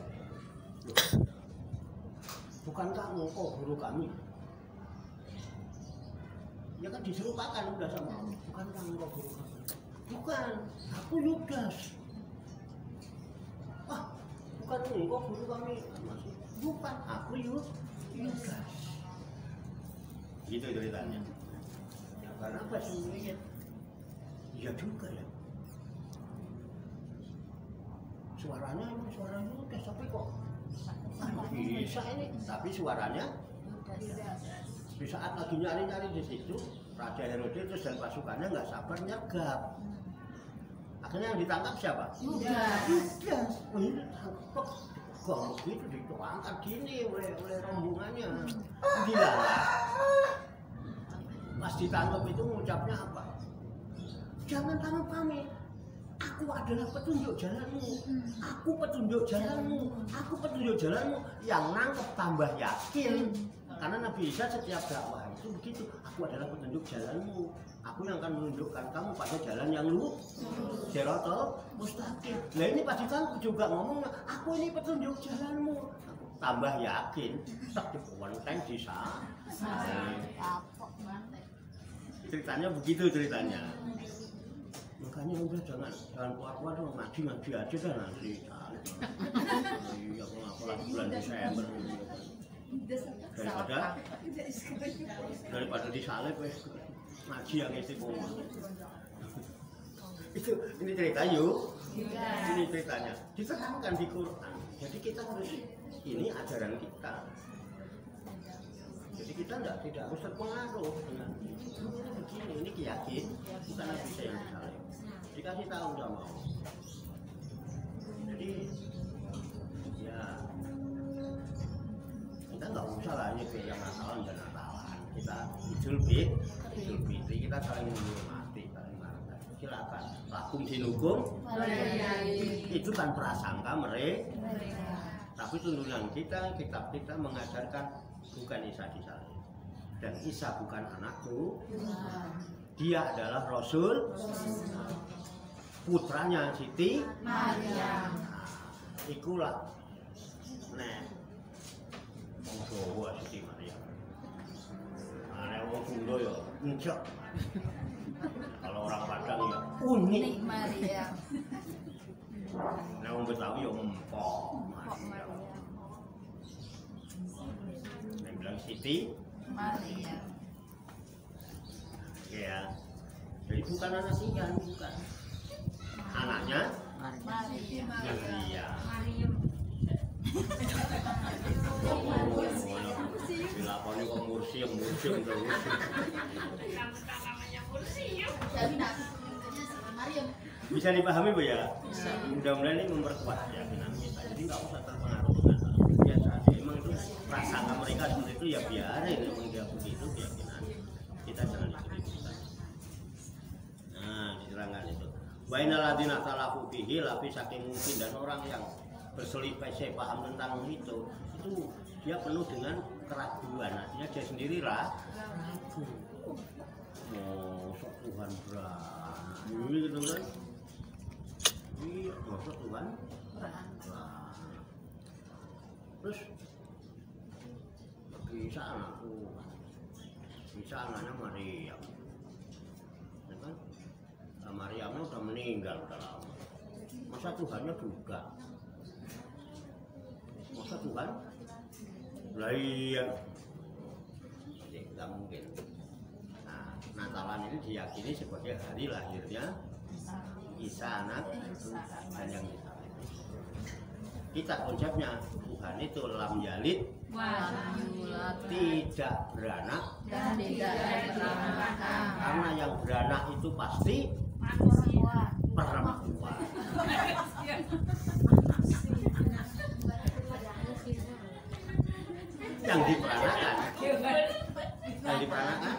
bukan kamu, oh guru kami. Ya kan diserupakan udah sama, bukan kamu, oh guru kami. Bukan, aku Yudas. Ah, bukan engkau guru kami. Bukan, aku Yudas. Gitu ceritanya. Ya karena apa sih mikir? Iya juga ya. Suaranya emang suara Yudas, tapi kok bisa ini? Tapi suaranya di saat lagi nyari-nyari di situ, Raja Herodes dan pasukannya nggak sabar nyegap. Akhirnya yang ditangkap siapa? Yudas. Oh ini tangkap. Kok begitu dituangkan gini oleh rombongannya. Gila. Pas ditangkap itu mengucapnya apa? Jangan tangkap kami. Aku adalah petunjuk jalanmu. Aku petunjuk jalanmu. Aku petunjuk jalanmu. Yang nangkep tambah yakin. Karena Nabi Isa setiap dakwah itu begitu. Aku adalah petunjuk jalanmu. Aku yang akan menunjukkan kamu pada jalan yang lurus. Siratal mustaqim. Nah ini pas ditangkap juga ngomong, aku ini petunjuk jalanmu. Aku tambah yakin. Tak diponteng di sana. Ceritanya begitu ceritanya. Makanya udah jangan kuat-kuat dong, ngaji aja dah nanti. Iya, apalagi bulan Desember. Daripada disalib wes ngaji yang istiqomah. Itu ini cerita yuk. Ini ceritanya. Diterangkan di Quran. Jadi kita harus ini ajaran kita. Jadi kita tidak harus terpengaruh dengan begini, ini yakin bukan bisa yang disalib. Dikasih tahu nggak mau. Jadi ya kita nggak usah lah ini yang Natalan dan Natalan. Kita Idul Fitri kita saling menghormati, saling menghargai. Silakan. Lakum dinukum. Itu kan prasangka mereka. Tapi tuntunan kita, kitab kita mengajarkan bukan Isa disalib. Dan Isa bukan anakku. Dia adalah Rasul. Putranya Siti Maryam. Ikulah. Nah, wong Jawa Siti Maryam. Ana wong Sunda ya encok. Kalau orang Padang ya unik Maryam. Nah, wong Betawi ya empok Maryam. Yang bilang Siti Maryam. Ya. Jadi bukan anak Sian, bukan. Anaknya Maryam. Maria. Maryam. dilakoni kok museum terus. Bisa dipahami Bu ya? Mudah-mudahan ini memperkuat keyakinan kita. Jadi nggak usah terpengaruh dengan biasa aja. Emang itu prasangka mereka seperti itu ya biarin, emang dia begitu keyakinan. Kita jangan ikut-ikutan. Nah, diterangkan itu. Wa innal ladzina talafu fihi lafi saking mungkin, dan orang yang berselisih paham tentang itu dia penuh dengan keraguan. Artinya dia sendiri ragu. Oh, sok Tuhan berat. Ini gitu kan? Iya, sok Tuhan berat. Terus bisa anakku, bisa anaknya Maryam. Ya kan? Nah, Maryamnya udah meninggal udah lama. Masa Tuhannya juga? Masa Tuhan? Lah iya, nggak mungkin. Nah, Natalan ini diyakini sebagai hari lahirnya Isa anak Tuhan yang kita. Kita konsepnya Tuhan itu lam yalid, tidak beranak, dan tidak beranak. karena yang beranak itu pasti perempuan. Yang diperanakan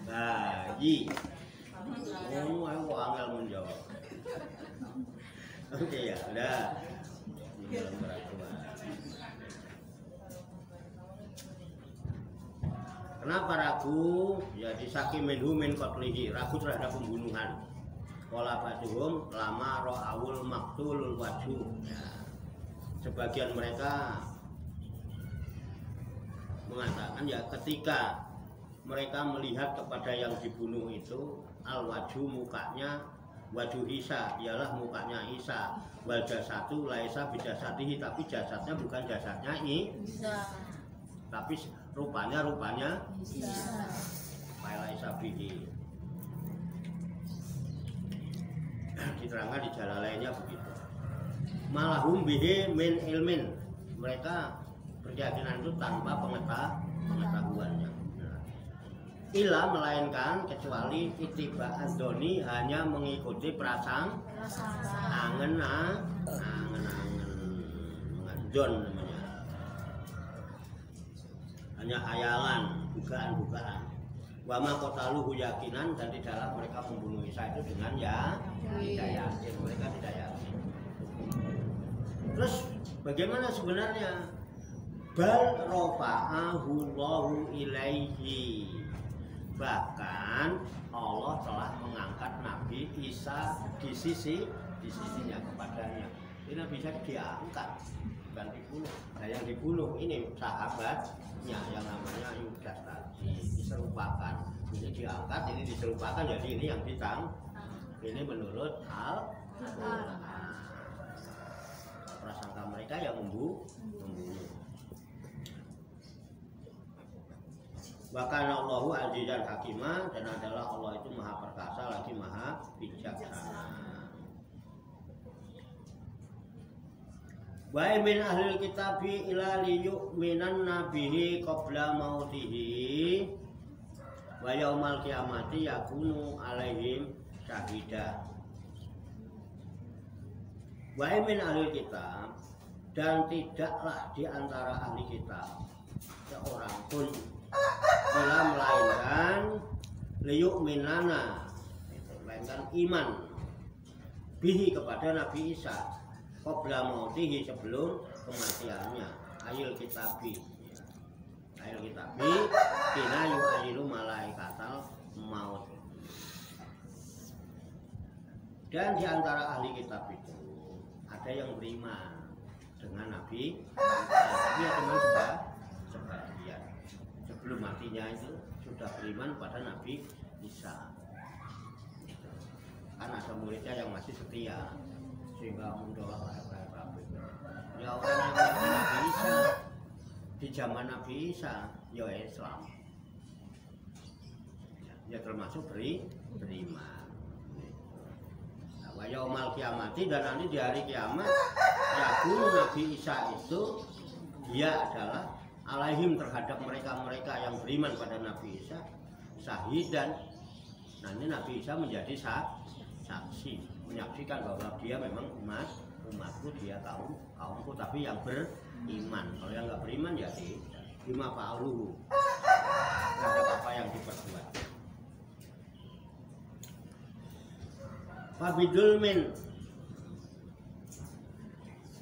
bayi. Oh, aku angel menjawab. Oke ya, udah. Di dalam peraturan. Kenapa ragu? Ya disaki minhu min qatlihi, ragu terhadap pembunuhan. Wala ba'duhum lama ra'awul maqtulul wajhu. Ya. Sebagian mereka mengatakan ya ketika mereka melihat kepada yang dibunuh itu al-wajhu, mukanya, wajhu Isa ialah mukanya Isa, wal jasadu laisa bijasadihi, tapi jasadnya bukan jasadnya Isa, tapi rupanya Isa. Laisa bihi. Diterangkan di jalan lainnya begitu. Malahum bihi min ilmin, mereka berkeyakinan itu tanpa pengetahuannya. Ila melainkan kecuali itiba adzoni, hanya mengikuti angen adzon namanya, hanya hayalan, dugaan. Wama kotaluhu yakinan, dan di dalam mereka membunuh Isa itu dengan tidak yakin, mereka tidak yakin. Terus bagaimana sebenarnya? Bal rafa'ahu Allahu ilaihi, bahkan Allah telah mengangkat Nabi Isa di sisinya kepadanya. Ini bisa diangkat, bukan dibunuh. Nah, yang dibunuh ini sahabatnya yang namanya Yudas tadi, diserupakan. Ini diangkat, ini diserupakan, jadi ini yang ini menurut Al-Quran. Prasangka mereka yang membunuh. Bahkan Allahu azizan hakimah, dan adalah Allah itu maha perkasa lagi maha bijaksana. Wa min ahlil kitabi ila liyu'minan nabihi qabla mautihi wa yaumal qiyamati yakunu alaihim syahida. Wa min ahlil kitab, dan tidaklah di antara ahli kitab seorang pun bila melainkan liyu'minana, melainkan iman bihi kepada Nabi Isa qabla mautihi, sebelum kematiannya. Ayil kitabi kina yu'ayilu malaikatal maut. Dan di antara ahli kitab itu ada yang beriman dengan Nabi Isa, tapi ya teman sebagian sebelum matinya itu sudah beriman pada Nabi Isa. Kan ada muridnya yang masih setia sehingga mendoa ya orang yang Nabi Isa di zaman Nabi Isa ya Islam ya termasuk beriman. Wa yaumal kiamati, dan nanti di hari kiamat yakun Nabi Isa itu dia adalah alaihim terhadap mereka-mereka yang beriman pada Nabi Isa syahidan. Nah ini Nabi Isa menjadi saksi, menyaksikan bahwa dia memang umatku, dia kaumku, tapi yang beriman. Kalau yang nggak beriman ya bima fa'aluhu, terhadap apa yang diperbuat. Fabidulmin,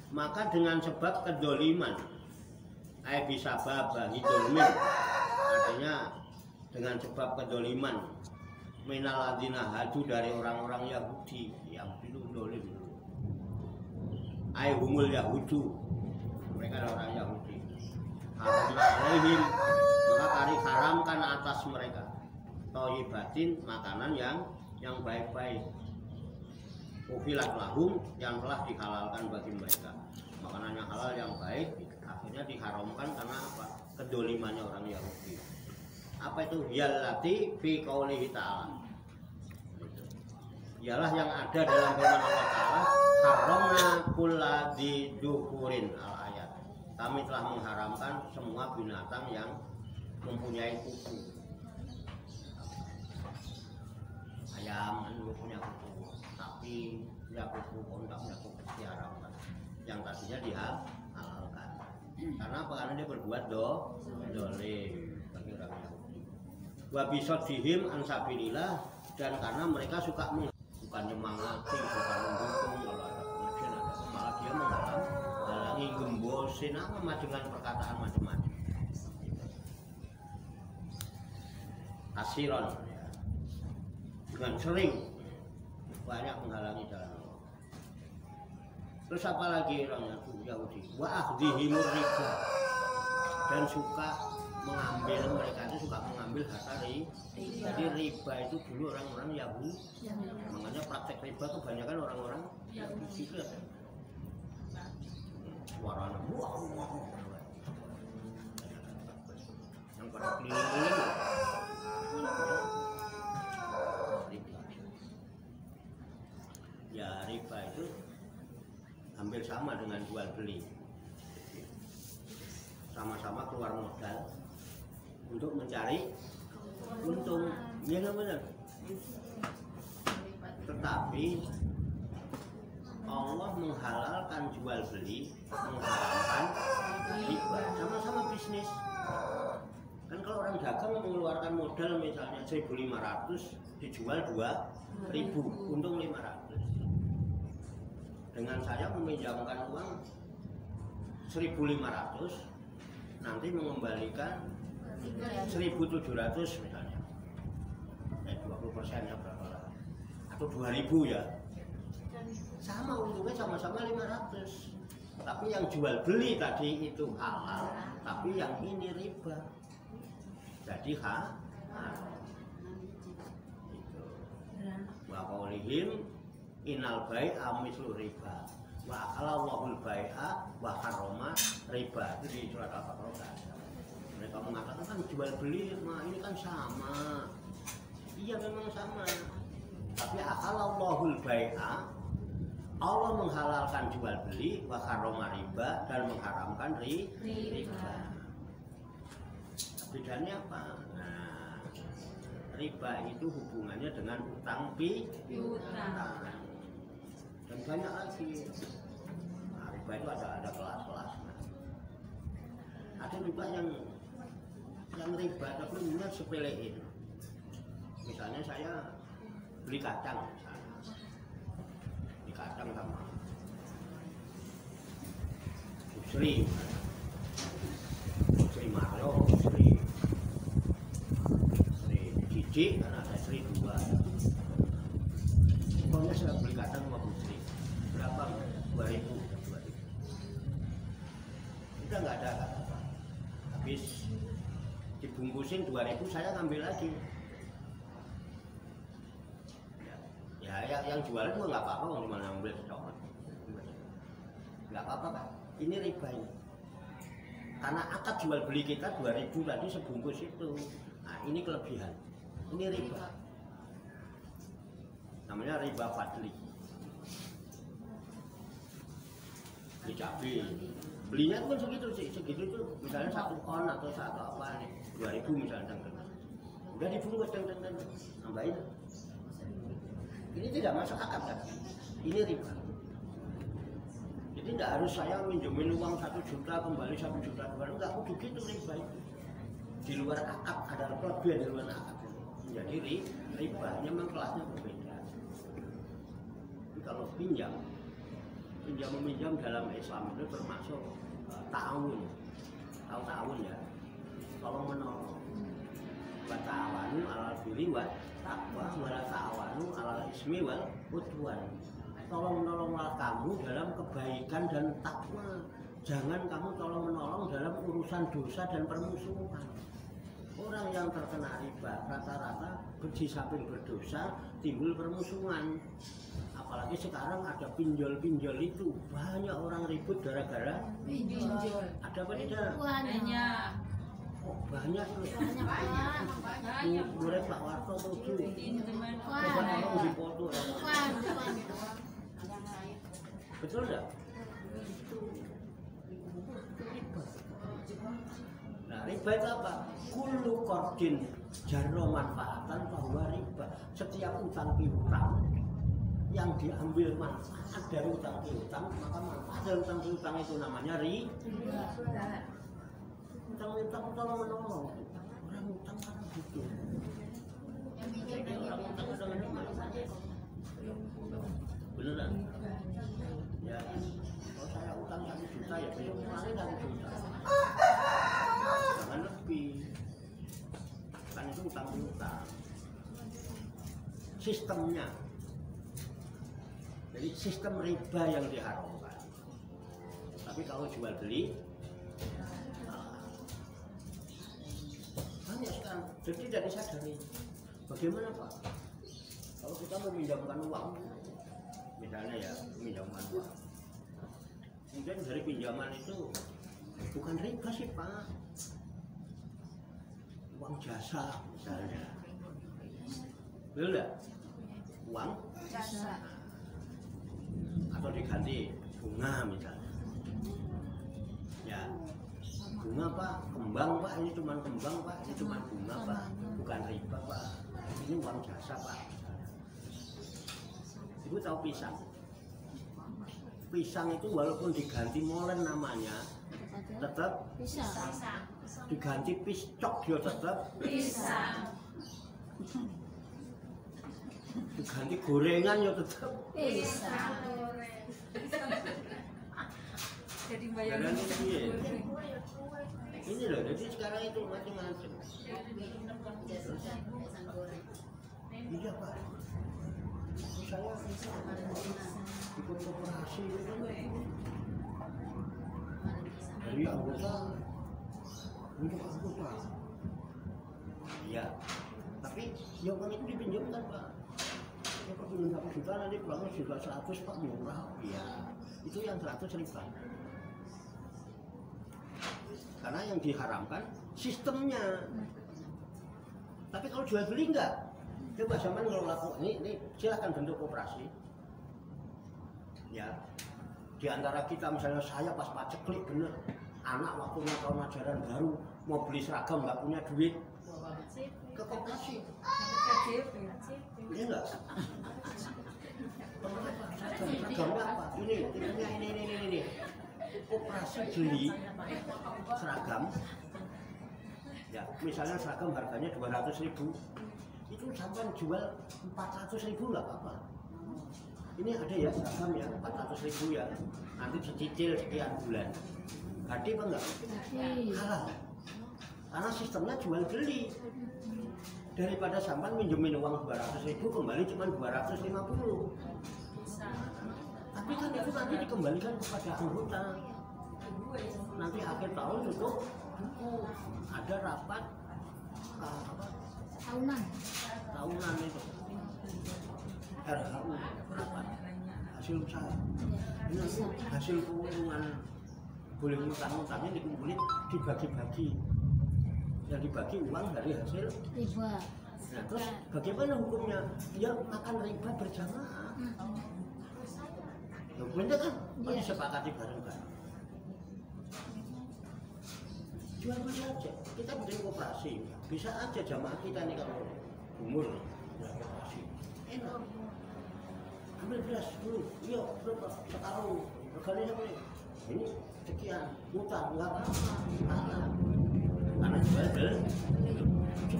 maka dengan sebab kedoliman, bisa babahi dolmin, artinya dengan sebab kedoliman, minaladina hadu dari orang-orang Yahudi itu dolim. Humul Yahudu, mereka adalah orang Yahudi. Alaihim, maka kami haramkan atas mereka thayyibatin, makanan yang baik-baik. Ufilat lahum, yang telah dihalalkan bagi mereka. Makanan yang halal yang baik akhirnya diharamkan karena apa? Kedolimannya orang Yahudi. Apa itu? Yallati fi qaulihi ta'ala, ialah yang ada dalam firman Allah Ta'ala, haramna kulla didukurin al-ayat, kami telah mengharamkan semua binatang yang mempunyai kuku. Ayam kan punya kuku, sapi punya kuku, onta punya kuku, diharamkan. Yang tadinya dihalalkan. Karena apa? Karena dia berbuat dolim bagi orang Yahudi. Wa bisodihim ansabilillah, dan karena mereka suka bukan nyemangati, bukan mendukung kalau ada pengajian, malah dia menghalangi, gembosin apa dengan perkataan macam-macam. Asiron, dengan sering banyak menghalangi jalan Allah. Terus apa lagi orang Yahudi? Wa akhdihimur riba, dan suka mengambil, mereka itu suka mengambil harta riba. Jadi riba itu dulu orang-orang Yahudi, makanya praktek riba kebanyakan orang-orang Yahudi. Suaranya wah, yang pada keliling-keliling ya, riba itu hampir sama dengan jual beli, sama-sama keluar modal untuk mencari untung, ya nggak benar. Tetapi Allah menghalalkan jual beli, menghalalkan riba, sama-sama bisnis. Kan kalau orang dagang mengeluarkan modal misalnya 1.500, dijual 2.000, untung 500. Dengan saya meminjamkan uang 1.500, nanti mengembalikan 1.700 misalnya, 20% ya berapa lah, atau 2.000 ya, sama untungnya sama-sama 500. Tapi yang jual beli tadi itu halal, tapi yang ini riba, jadi haram. Itu. Wa qaulihim innal bai'a mislu riba wa akalallahul bai'a wa harrama riba, itu di surat Al-Baqarah. Mereka mengatakan kan jual beli ini kan sama. Iya memang sama, tapi akalallahul bai'a, Allah menghalalkan jual beli, wa harrama riba, dan mengharamkan riba. Bedanya apa? Nah, riba itu hubungannya dengan utang piutang. Dan banyak lagi. Nah, riba itu ada kelas-kelas. Ada juga yang riba tapi benar sepelein. Misalnya saya beli kacang, beli kacang sama Sri Mario, Sri Cici, karena ada Sri 2. Pokoknya saya beli kacang sama Bu Sri. Berapa? 2.000. Udah nggak ada apa-apa. Habis dibungkusin 2.000, saya ngambil lagi. Ya, yang jualan juga nggak apa-apa, cuma ngambil stok. Nggak apa-apa kan? Ini riba ini. Karena akad jual beli kita 2.000 tadi sebungkus itu. Nah, ini kelebihan. Ini riba. Namanya riba fadli. Beli cabai belinya itu kan segitu itu misalnya 1 on atau 1 apa nih 2.000 misalnya udah dibungkus tambahin. Ini tidak masuk akal kan? Ini riba. Jadi tidak harus saya minjemin uang 1 juta kembali 1 juta kembali, enggak kudu gitu riba itu. Di luar akad ada kelebihan di luar akad. Jadi ribanya memang kelasnya berbeda. Jadi kalau pinjam meminjam dalam Islam itu termasuk ta'awun. Tahu ta'awun ya? Tolong menolong. Wa ta'awanu 'alal birri wa taqwa wa la ta'awanu 'alal ismi wal 'udwan. Tolong menolonglah kamu dalam kebaikan dan takwa. Jangan kamu tolong menolong dalam urusan dosa dan permusuhan. Orang yang terkena riba rata-rata di berdosa timbul permusuhan. Apalagi sekarang ada pinjol-pinjol itu banyak orang ribut gara-gara pinjol. Ada apa tidak? Banyak. Oh, banyak loh. Banyak. Boleh Pak Warto tuju. Coba tolong dipoto. Betul enggak? Nah, riba itu apa? Kullu qardin jarro manfaatan bahwa riba. Setiap utang piutang yang diambil manfaat dari utang piutang, maka manfaat dari utang piutang itu namanya riba. Utang tolong menolong. Orang utang kan gitu. Orang utang kadang-kadang beneran. Ya, kalau saya utang 1 juta ya besok kemarin 1 juta. Jangan lebih. Kan itu utang piutang. Sistemnya. Jadi sistem riba yang diharamkan. Tapi kalau jual beli banyak sekarang. Jadi tidak disadari. Bagaimana Pak? Kalau kita meminjamkan uang, misalnya ya meminjamkan uang, kemudian dari pinjaman itu bukan riba sih Pak, uang jasa misalnya, betul nggak? Uang Jasa. atau diganti bunga misalnya, ya bunga Pak, kembang Pak, ini cuma kembang Pak, ini cuma bunga Pak, bukan riba Pak, ini uang jasa Pak. Ibu tahu pisang? Pisang itu walaupun diganti molen namanya, tetap Pisang. diganti piscok dia tetap Pisang. diganti gorengan ya tetap. Pisang. Jadi bayar. Dan ini, ini loh, jadi sekarang itu macam-macam. Iya Pak. Saya ikut koperasi itu dari anggota untuk anggota. Ya, tapi yang uang itu dipinjamkan Pak. Ya Pak pinjam 1 juta nanti pulangnya juga 100 Pak, murah. Iya, itu yang 100 riba. Karena yang diharamkan sistemnya. Tapi kalau jual beli enggak. Coba zaman ngelola ini silahkan bentuk koperasi. Ya, di antara kita misalnya saya pas paceklik bener, anak waktunya tahun ajaran baru mau beli seragam nggak punya duit, ke koperasi. Iya enggak? Seragamnya apa? Ini. Koperasi beli seragam. Ya, misalnya seragam harganya 200.000. Itu sampai jual 400.000 nggak apa-apa. Ini ada ya seragam ya 400.000 ya, nanti dicicil sekian bulan. Gede apa enggak? Halal. Karena sistemnya jual beli. Daripada sampai minjemin uang 200.000 kembali cuma 250. Tapi kan itu nanti dikembalikan kepada anggota. Nanti akhir tahun tutup buku, ada rapat tahunan itu RHU rapat hasil usaha. Ini hasil keuntungan boleh utang-utangnya dikumpulin dibagi-bagi. Yang dibagi uang dari hasil riba. Nah, terus bagaimana hukumnya? Ya makan riba berjamaah. Hukumnya kan disepakati bareng-bareng. jual beli aja. Kita bikin koperasi, bisa aja jamaah kita nih kalau umur ya koperasi. Enak. Ambil beras dulu, iya berapa? Sekarang reganya apa nih? Ini sekian, utang nggak apa-apa. Karena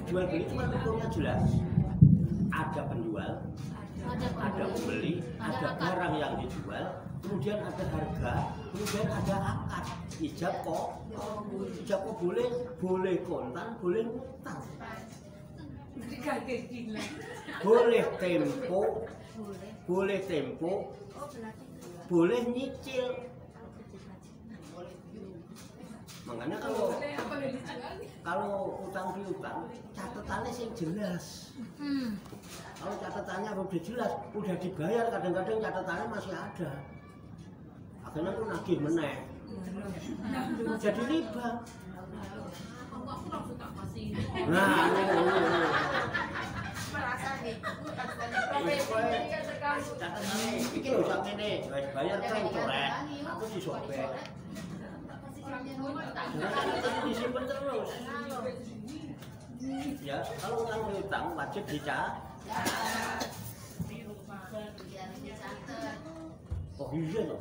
jual beli cuma hukumnya jelas. Ada penjual, ada pembeli, ada barang yang dijual, kemudian ada harga, kemudian ada akad. Ijab kok boleh kontan, boleh utang, boleh tempo, boleh nyicil. Makanya kalau utang piutang catatannya sih jelas. Kalau catatannya udah jelas, udah dibayar, kadang-kadang catatannya masih ada. Akhirnya aku nagih meneh. Jadi riba. Nah, catatannya iki lho sak ngene, wis bayar kan coret. Aku disobek. Catatannya disimpen terus. Ya, kalau utang piutang wajib dicatat. Oh iya loh.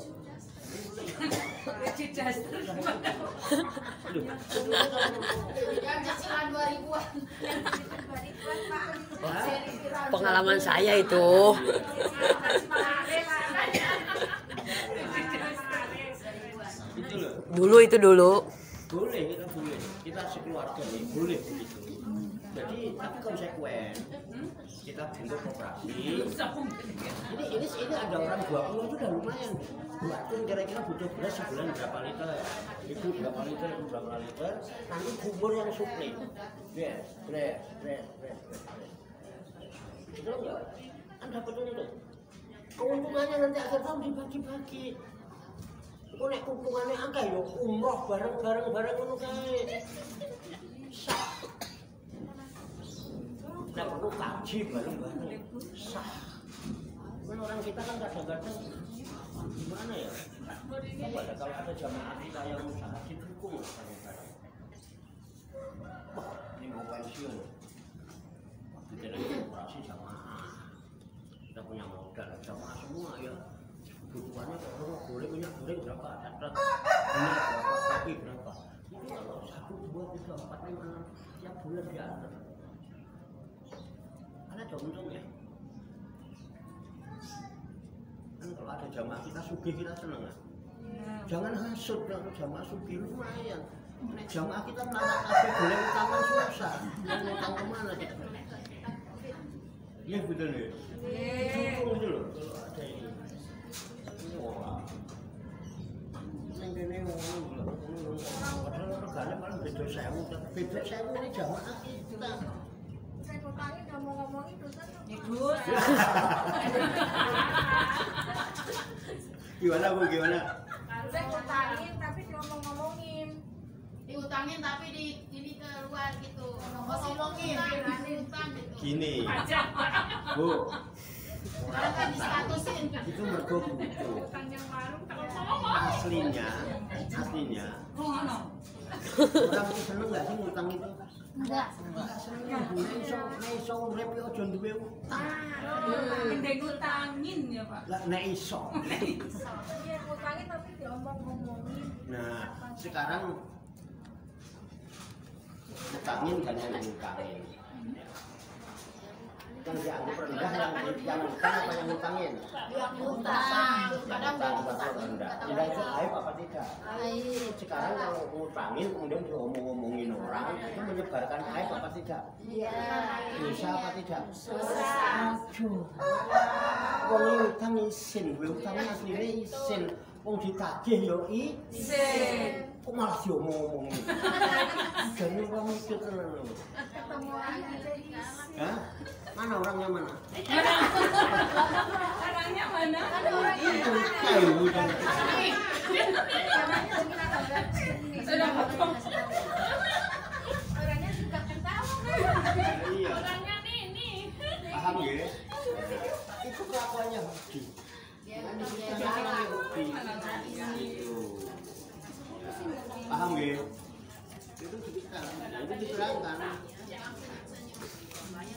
Pengalaman saya itu. Dulu itu dulu. Boleh, kita sekeluarga nih, boleh begitu. Jadi tapi konsekuen. Kita bentuk koperasi. Ini ada orang 20 itu udah lumayan. Buatkan kira-kira butuh beras sebulan berapa liter, ibu berapa liter, nanti kubur yang suplai. Beres. Itu enggak? Kan dapatnya itu. Keuntungannya nanti akhir tahun dibagi-bagi. Kok nek keuntungannya akeh yo umroh bareng ngono kae. Nah, perlu kaji bareng-bareng. Sah. Kan orang kita kan kadang-kadang gimana ya? Coba kalau ada jamaah kita yang usaha didukung bareng-bareng. Wah, ini mau pensiun. Kita lagi operasi jamaah. Kita punya modal jamaah semua ya. Kebutuhannya kalau boleh minyak goreng berapa? Catat. Minyak berapa? Kopi berapa? Itu kalau 1, 2, 3, 4, 5, 6 tiap bulan diatur. Ada untungnya. Kan kalau ada jamaah kita sugih kita seneng kan? Jangan hasut kalau jamaah sugih lumayan. Nek jamaah kita melarat kabeh boleh utangan susah. Mau utang kemana kita? Iya betul ya. Dukung itu loh kalau ada ini. Wah. Neng kene ngono. Padahal regane paling beda 1000, beda 1000 ini jamaah kita. Utangnya udah mau ngomongin dosen Gimana Bu, gimana? saya ngutangin tapi diomong-ngomongin. Diutangin tapi di ini keluar gitu. Ngomongin utang gitu. Gini. Bu. Orang kan diskatusin. Itu mergo butuh. Aslinya orang itu seneng nggak sih ngutang itu? Enggak. Seneng. Nek iso urip yo aja duwe utang. Mending ngutangin ya Pak. Lah nek iso. Iya ngutangin tapi diomong-ngomongin. Nah, sekarang ngutangin kan yang ngutangin. Yang dianggap rendah yang ngutang apa yang ngutangin? Yang utang. Kadang rendah. Rendah itu aib apa tidak? Aib. Sekarang kalau ngutangin kemudian diomong-omongin orang itu menyebarkan aib apa tidak? Iya. Dosa apa tidak? Dosa. Wong utang isin, utangnya aslinya isin. Wong ditagih yo isin. Kok malah diomong-omongin? Jadi orang mikir tenan lho. Ketemu lagi jadi Hah? Mana orangnya mana? orangnya mana? Itu tahu dan Sudah potong. Orangnya juga ketawa kan? iya. Orangnya nih. Paham ya? Itu kelakuannya Budi. Yang Budi. Itu. Paham ya? Itu itu diterangkan.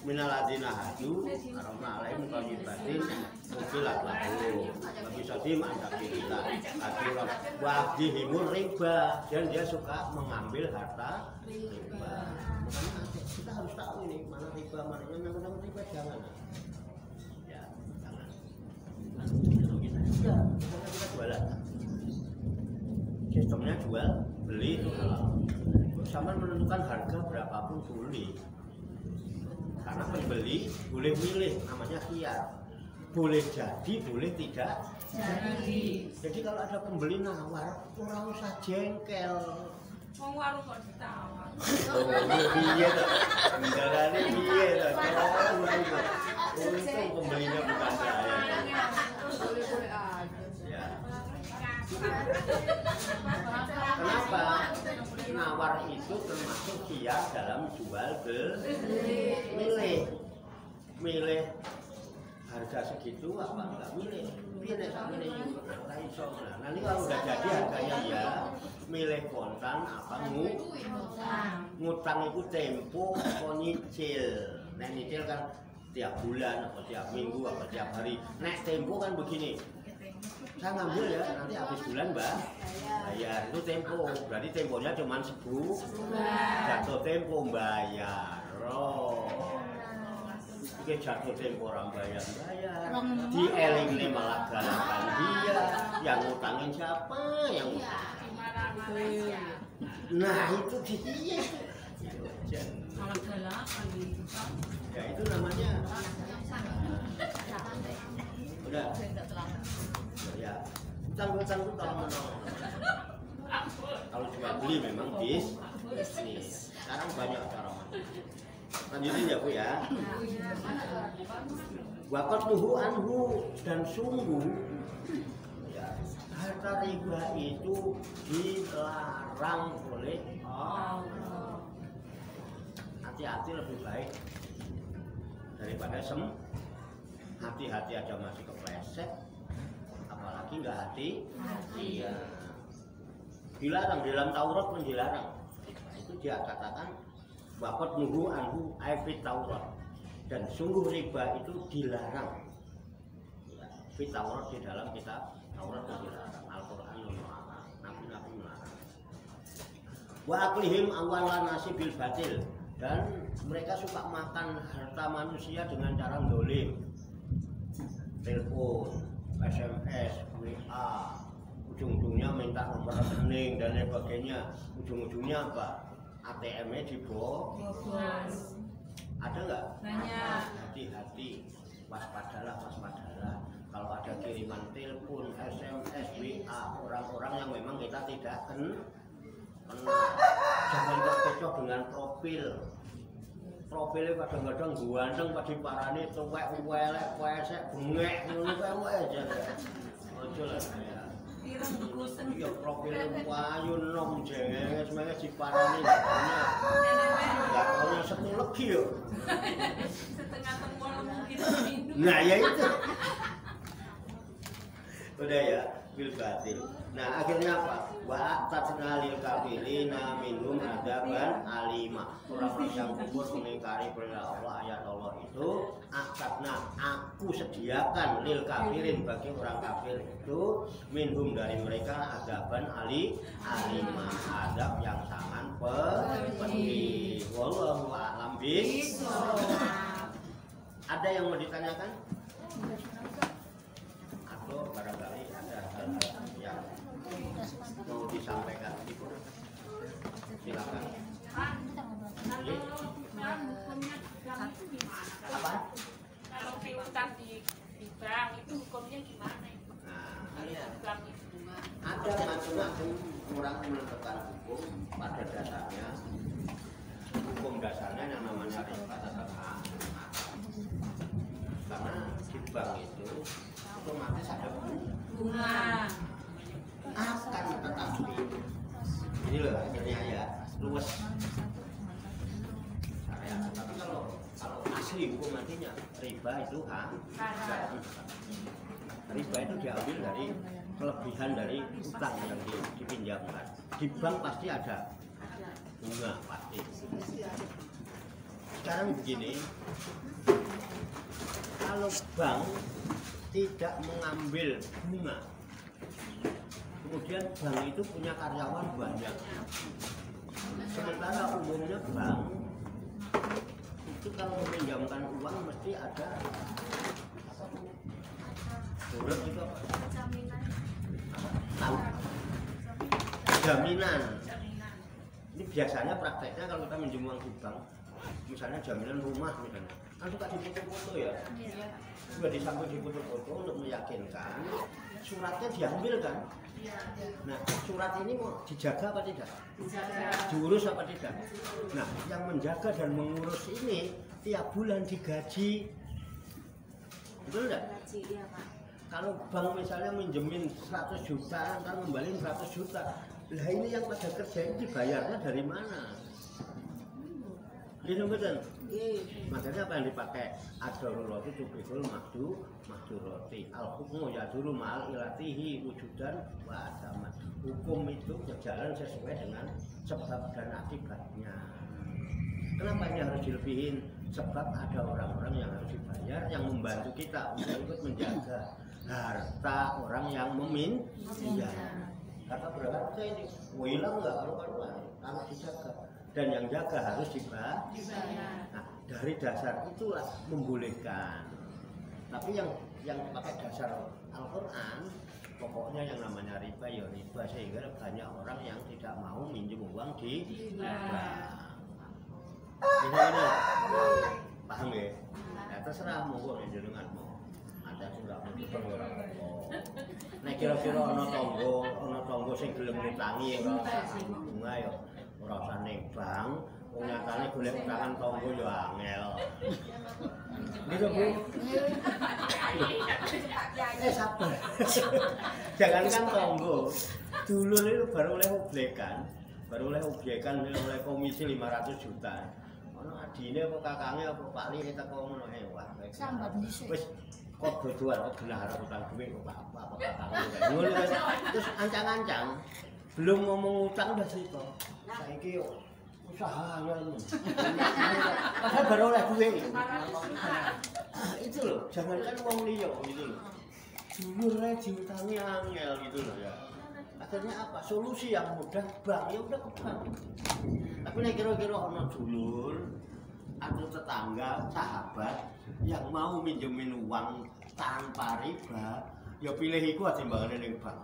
Minal ladina hadu arona alaihim thayyibatin ukilat lahu tapi sadim antakillah aturan wajihimur riba dan dia suka mengambil harta riba. Makanya kita harus tahu ini mana riba mana yang riba jangan ya jangan kalau kita juga kita jualan sistemnya jual beli itu halal sama menentukan harga berapapun boleh. Karena pembeli boleh milih, namanya khiyar. Boleh jadi, boleh tidak jadi. Jadi kalau ada pembeli nawar, orang usah jengkel. Mau warung kok ditawar. Iya toh, negaranya iya toh. Untung pembelinya bukan saya. Boleh-boleh aja. Ya. Kenapa? Nawar itu termasuk khiyar dalam jual beli. Milih harga segitu apa enggak milih? Pilih tak milih juga. Nanti kalau udah jadi harganya ya milih kontan apa ngutang itu tempo atau nyicil. Nah nyicil kan tiap bulan atau tiap minggu atau tiap hari. Nek tempo kan begini. Saya ngambil ya nanti habis bulan mbak bayar itu tempo berarti temponya cuma 10 jatuh tempo bayar ini jatuh tempo orang bayar dieling malah galakan dia yang ngutangin siapa yang ngutangin nah itu dia Malah galakan ya itu namanya udah ya utang-utang kalau cuma beli memang bisnis sekarang banyak cara lanjutin ya Bu ya wakot nuhu anhu dan sungguh ya, harta riba itu dilarang oleh Allah. Hati-hati lebih baik daripada hati-hati aja masih kepleset apalagi nggak hati ya dilarang dalam Taurat pun dilarang itu dia katakan wakot nuhu anhu fit Taurat dan sungguh riba itu dilarang ya, fit Taurat di dalam kitab Taurat itu dilarang Al-Quran melarang nabi-nabi melarang wa aklihim awalan nasi bil batil dan mereka suka makan harta manusia dengan cara dolim telepon SMS, WA, ujung-ujungnya minta nomor rekening dan lain sebagainya. Ujung-ujungnya apa? ATM-nya dibobol. Ada nggak? Banyak. Hati-hati, waspadalah. Kalau ada kiriman telepon, SMS, WA, orang-orang yang memang kita tidak kenal, jangan terkecoh dengan profilnya kadang-kadang ganteng pada parane tuwek welek pesek bengek ngono kae aja. Ojo lah ya. Iya profilnya wayu nom jenenge semuanya diparani katanya. Enggak taunya satu legi yo. Setengah tempol mungkin. Nah ya itu. Udah ya, bil batil. Nah akhirnya apa? Wa tatnalil kafirina minhum adaban alima. Orang-orang yang kufur mengingkari perintah Allah ayat Allah itu akadna aku sediakan lil kafirin bagi orang kafir itu minhum dari mereka adaban alima adab yang sangat pedih. Wallahu a'lam bishawab. Ada yang mau ditanyakan? Atau barangkali ada hal-hal yang mau disampaikan silakan. Apa? Kalau piutang di bank itu hukumnya gimana? Nah, iya. Bunga. Ada macam-macam orang menentukan hukum pada dasarnya. Hukum dasarnya yang namanya riba tetap karena di bank itu otomatis ada Bunga. akan tetapi ini loh akhirnya ya luwes ya, tapi kalau asli hukum artinya riba itu haram. Riba itu diambil dari kelebihan dari utang yang dipinjamkan. Di bank pasti ada bunga pasti. Sekarang begini, kalau bank tidak mengambil bunga, kemudian bank itu punya karyawan banyak, sementara umumnya bank itu kalau meminjamkan uang mesti ada surat itu apa? Jaminan. Ini biasanya prakteknya kalau kita minjem uang di bank, misalnya jaminan rumah misalnya, kan suka difoto-foto ya, sudah disamping difoto-foto untuk meyakinkan suratnya diambil kan. Nah, surat ini mau dijaga apa tidak? Diurus apa tidak? Nah, yang menjaga dan mengurus ini tiap bulan digaji, betul enggak? Kalau bank misalnya minjemin 100 juta, ntar ngembaliin 100 juta, lah ini yang pada kerja ini dibayarnya dari mana? Gitu betul? Makanya apa yang dipakai? Ad-daruratu roti tubihul mahdurati. Al-hukmu yaduru ma'al ilatihi wujudan wa adaman. Hukum itu berjalan sesuai dengan sebab dan akibatnya. Kenapa ini harus dilebihin? Sebab ada orang-orang yang harus dibayar yang membantu kita untuk ikut menjaga harta orang yang meminjam. Harta berharga ini hilang nggak kalau harus dijaga. Dan yang jaga harus dibayar. Nah, dari dasar itulah membolehkan. Tapi yang pakai dasar Al-Quran, pokoknya yang namanya riba ya riba, sehingga banyak orang yang tidak mau minjem uang di bank. Ini paham ya? Ya terserah monggo jenengan mau. Ada surat mungkin orang kok. Nek kira-kira ana tangga sing gelem ngutangi ora bunga ya ora usah ning bank, wong nyatane golek utangan tangga ya angel. Gitu Bu. Sabar. Jangankan tangga, dulur itu baru oleh objekan, oleh komisi 500 juta. Ono adine apa kakange apa pakli teko ngono ae wah. Sambat dhisik. Wis kok dodoan kok genah arep utang duit kok apa kakange. Ngono terus ancang-ancang belum ngomong utang udah cerita. Saiki usaha ngono. Padahal baru oleh duit. Itu loh, jangankan wong liya gitu loh. Dulur ae diutangi angel gitu loh ya. Akhirnya apa? Solusi yang mudah bank ya udah ke bank. Tapi nek kira-kira ana dulur atau tetangga, sahabat yang mau minjemin uang tanpa riba, ya pilih iku aja mbakane ning bank.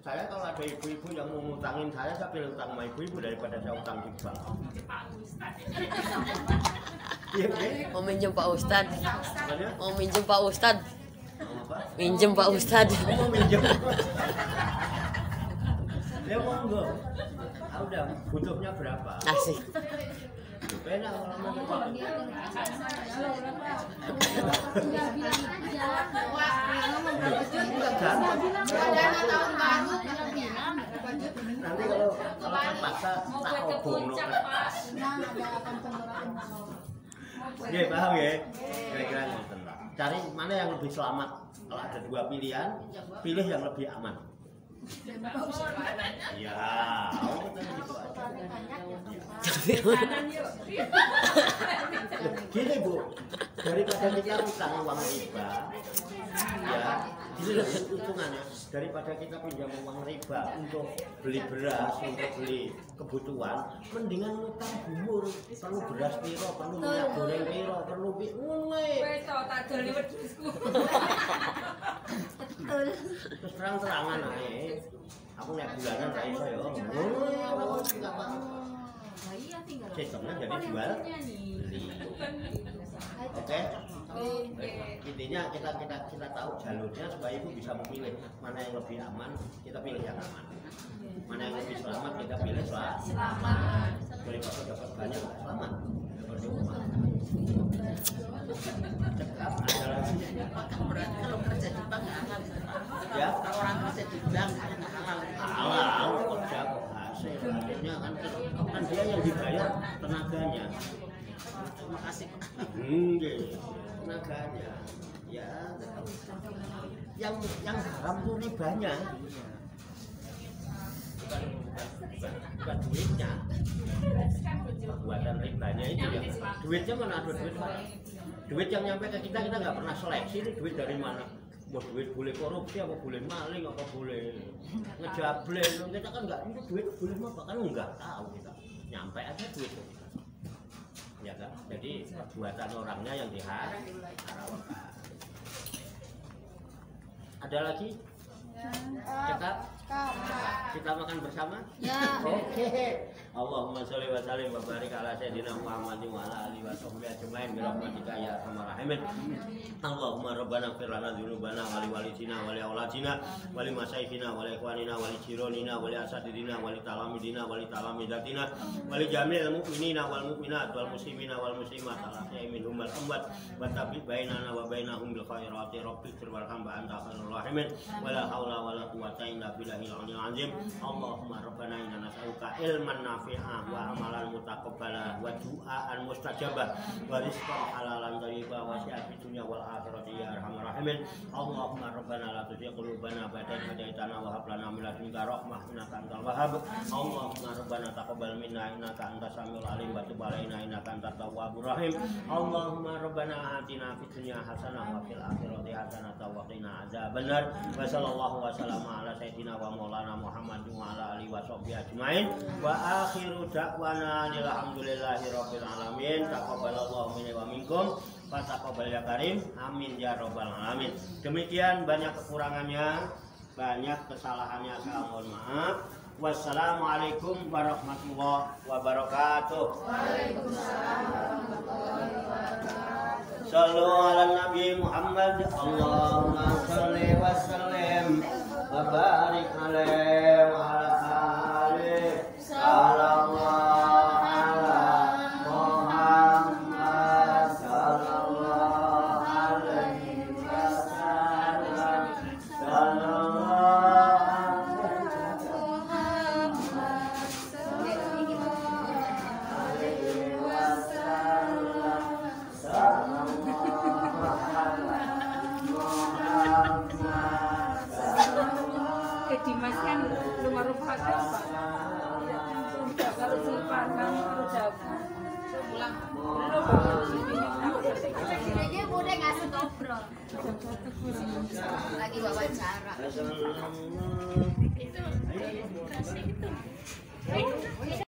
Saya kalau ada ibu-ibu yang mau ngutangin saya pilih utang sama ibu-ibu daripada saya utang di bank. Iya, Mau minjem Pak Ustad. Makanya, Mau minjem Pak Ustad. apa? Minjem Pak Ustad. Mau minjem. Ya monggo. Ah udah butuhnya berapa? Asik. Enak kalau mau nanti kalau terpaksa tak obong no. Oke, paham ya? Kira-kira ngoten lah. Cari mana yang lebih selamat. Kalau ada dua pilihan, pilih yang lebih aman. Ya, gitu aja. Gini Bu, daripada kita utang uang riba, ya, ini lebih untungannya daripada kita pinjam uang riba untuk beli beras, untuk beli kebutuhan, mendingan ngutang bumur, perlu beras piro, perlu minyak goreng piro, perlu ngono. Terus terang-terangan ae. Aku nek bulanan ra iso ya. Ngono sistemnya jadi jual beli. Oke. Intinya kita tahu jalurnya supaya ibu bisa memilih mana yang lebih aman, kita pilih yang aman. Mana yang lebih selamat, kita pilih selamat. Daripada dapat banyak nggak selamat, dapat cuma. Cekap ada lagi. Berarti kalau kerja di bank halal. Ya, Kalau orang kerja di bank halal. halal kerja kok hasil. Akhirnya kan dia yang dibayar tenaganya. Terima kasih Pak. Tenaganya. Ya, yang haram tuh ribanya. Bukan bukan duitnya, perbuatan ribanya itu ya. Duitnya mana ada duit mana? Duit yang nyampe ke kita nggak pernah seleksi ini duit dari mana. Mau duit boleh korupsi, apa boleh maling, apa boleh ngejablin, kita kan nggak itu duit boleh apa kan nggak tahu kita. Nyampe aja duit, ya kan? Jadi perbuatan orangnya yang diharapkan. Ada lagi? Cekap? Kita makan bersama? Ya. Oke. Allahumma sholli wa sallim wa barik ala sayyidina Muhammadin wa ala alihi wa sahbihi ajmain bi rahmatika ya arhamar rahimin. Allahumma rabbana ighfir lana dzunubana wa li walidina wa li auladina wa li masaykhina wa li ikhwanina wa li jironina wa li asatidina wa li talamidina wa li talamidatina wa li jami'il mu'minina wal mu'minat wal muslimina wal muslimat al ahya'i minhum wal amwat wa tabi bainana wa bainahum bil khairati rabbik warham wa anta khairur rahimin wa la haula wa la quwwata illa billahil aliyyil azim. Allahumma rabbana inna nas'aluka ilman nafi'an wa amalan mutaqabbala wa du'aan mustajabah wa rizqan halalan thayyiban wa syi'at fid dunya wal akhirati ya arhamar rahimin. Allahumma rabbana la tuzigh qulubana ba'da idh hadaytana wa hab lana min ladunka rahmah innaka antal wahhab. Allahumma rabbana taqabbal minna innaka antas samiul alim wa tub alaina innaka antat tawwabur rahim. Allahumma rabbana atina fid dunya hasanah wa fil akhirati hasanah wa qina adzabannar. Wa sallallahu wa sallama ala sayyidina wa maulana Muhammad wa ala alihi wa sahbihi ajmain. Wa akhiru da'wana alhamdulillahi rabbil alamin. Taqabbalallahu minna wa minkum. Fataqabbal ya karim. Amin ya rabbal alamin. Demikian banyak kekurangannya, banyak kesalahannya, saya mohon maaf. Wassalamualaikum warahmatullahi wabarakatuh. Waalaikumsalam warahmatullahi wabarakatuh. Sallu ala Nabi Muhammad. Allahumma sholli wa sallim wa barik alaihi wa ala alihi. Sallallahu ala Muhammad sallallahu alaihi wasallam. Sallallahu alaihi wasallam. Dimas kan rumah rupakan Pak. Sudah kalau simpanan udah pulang. Ini aja udah ngasih ngobrol. Lagi wawancara. Itu kasih itu.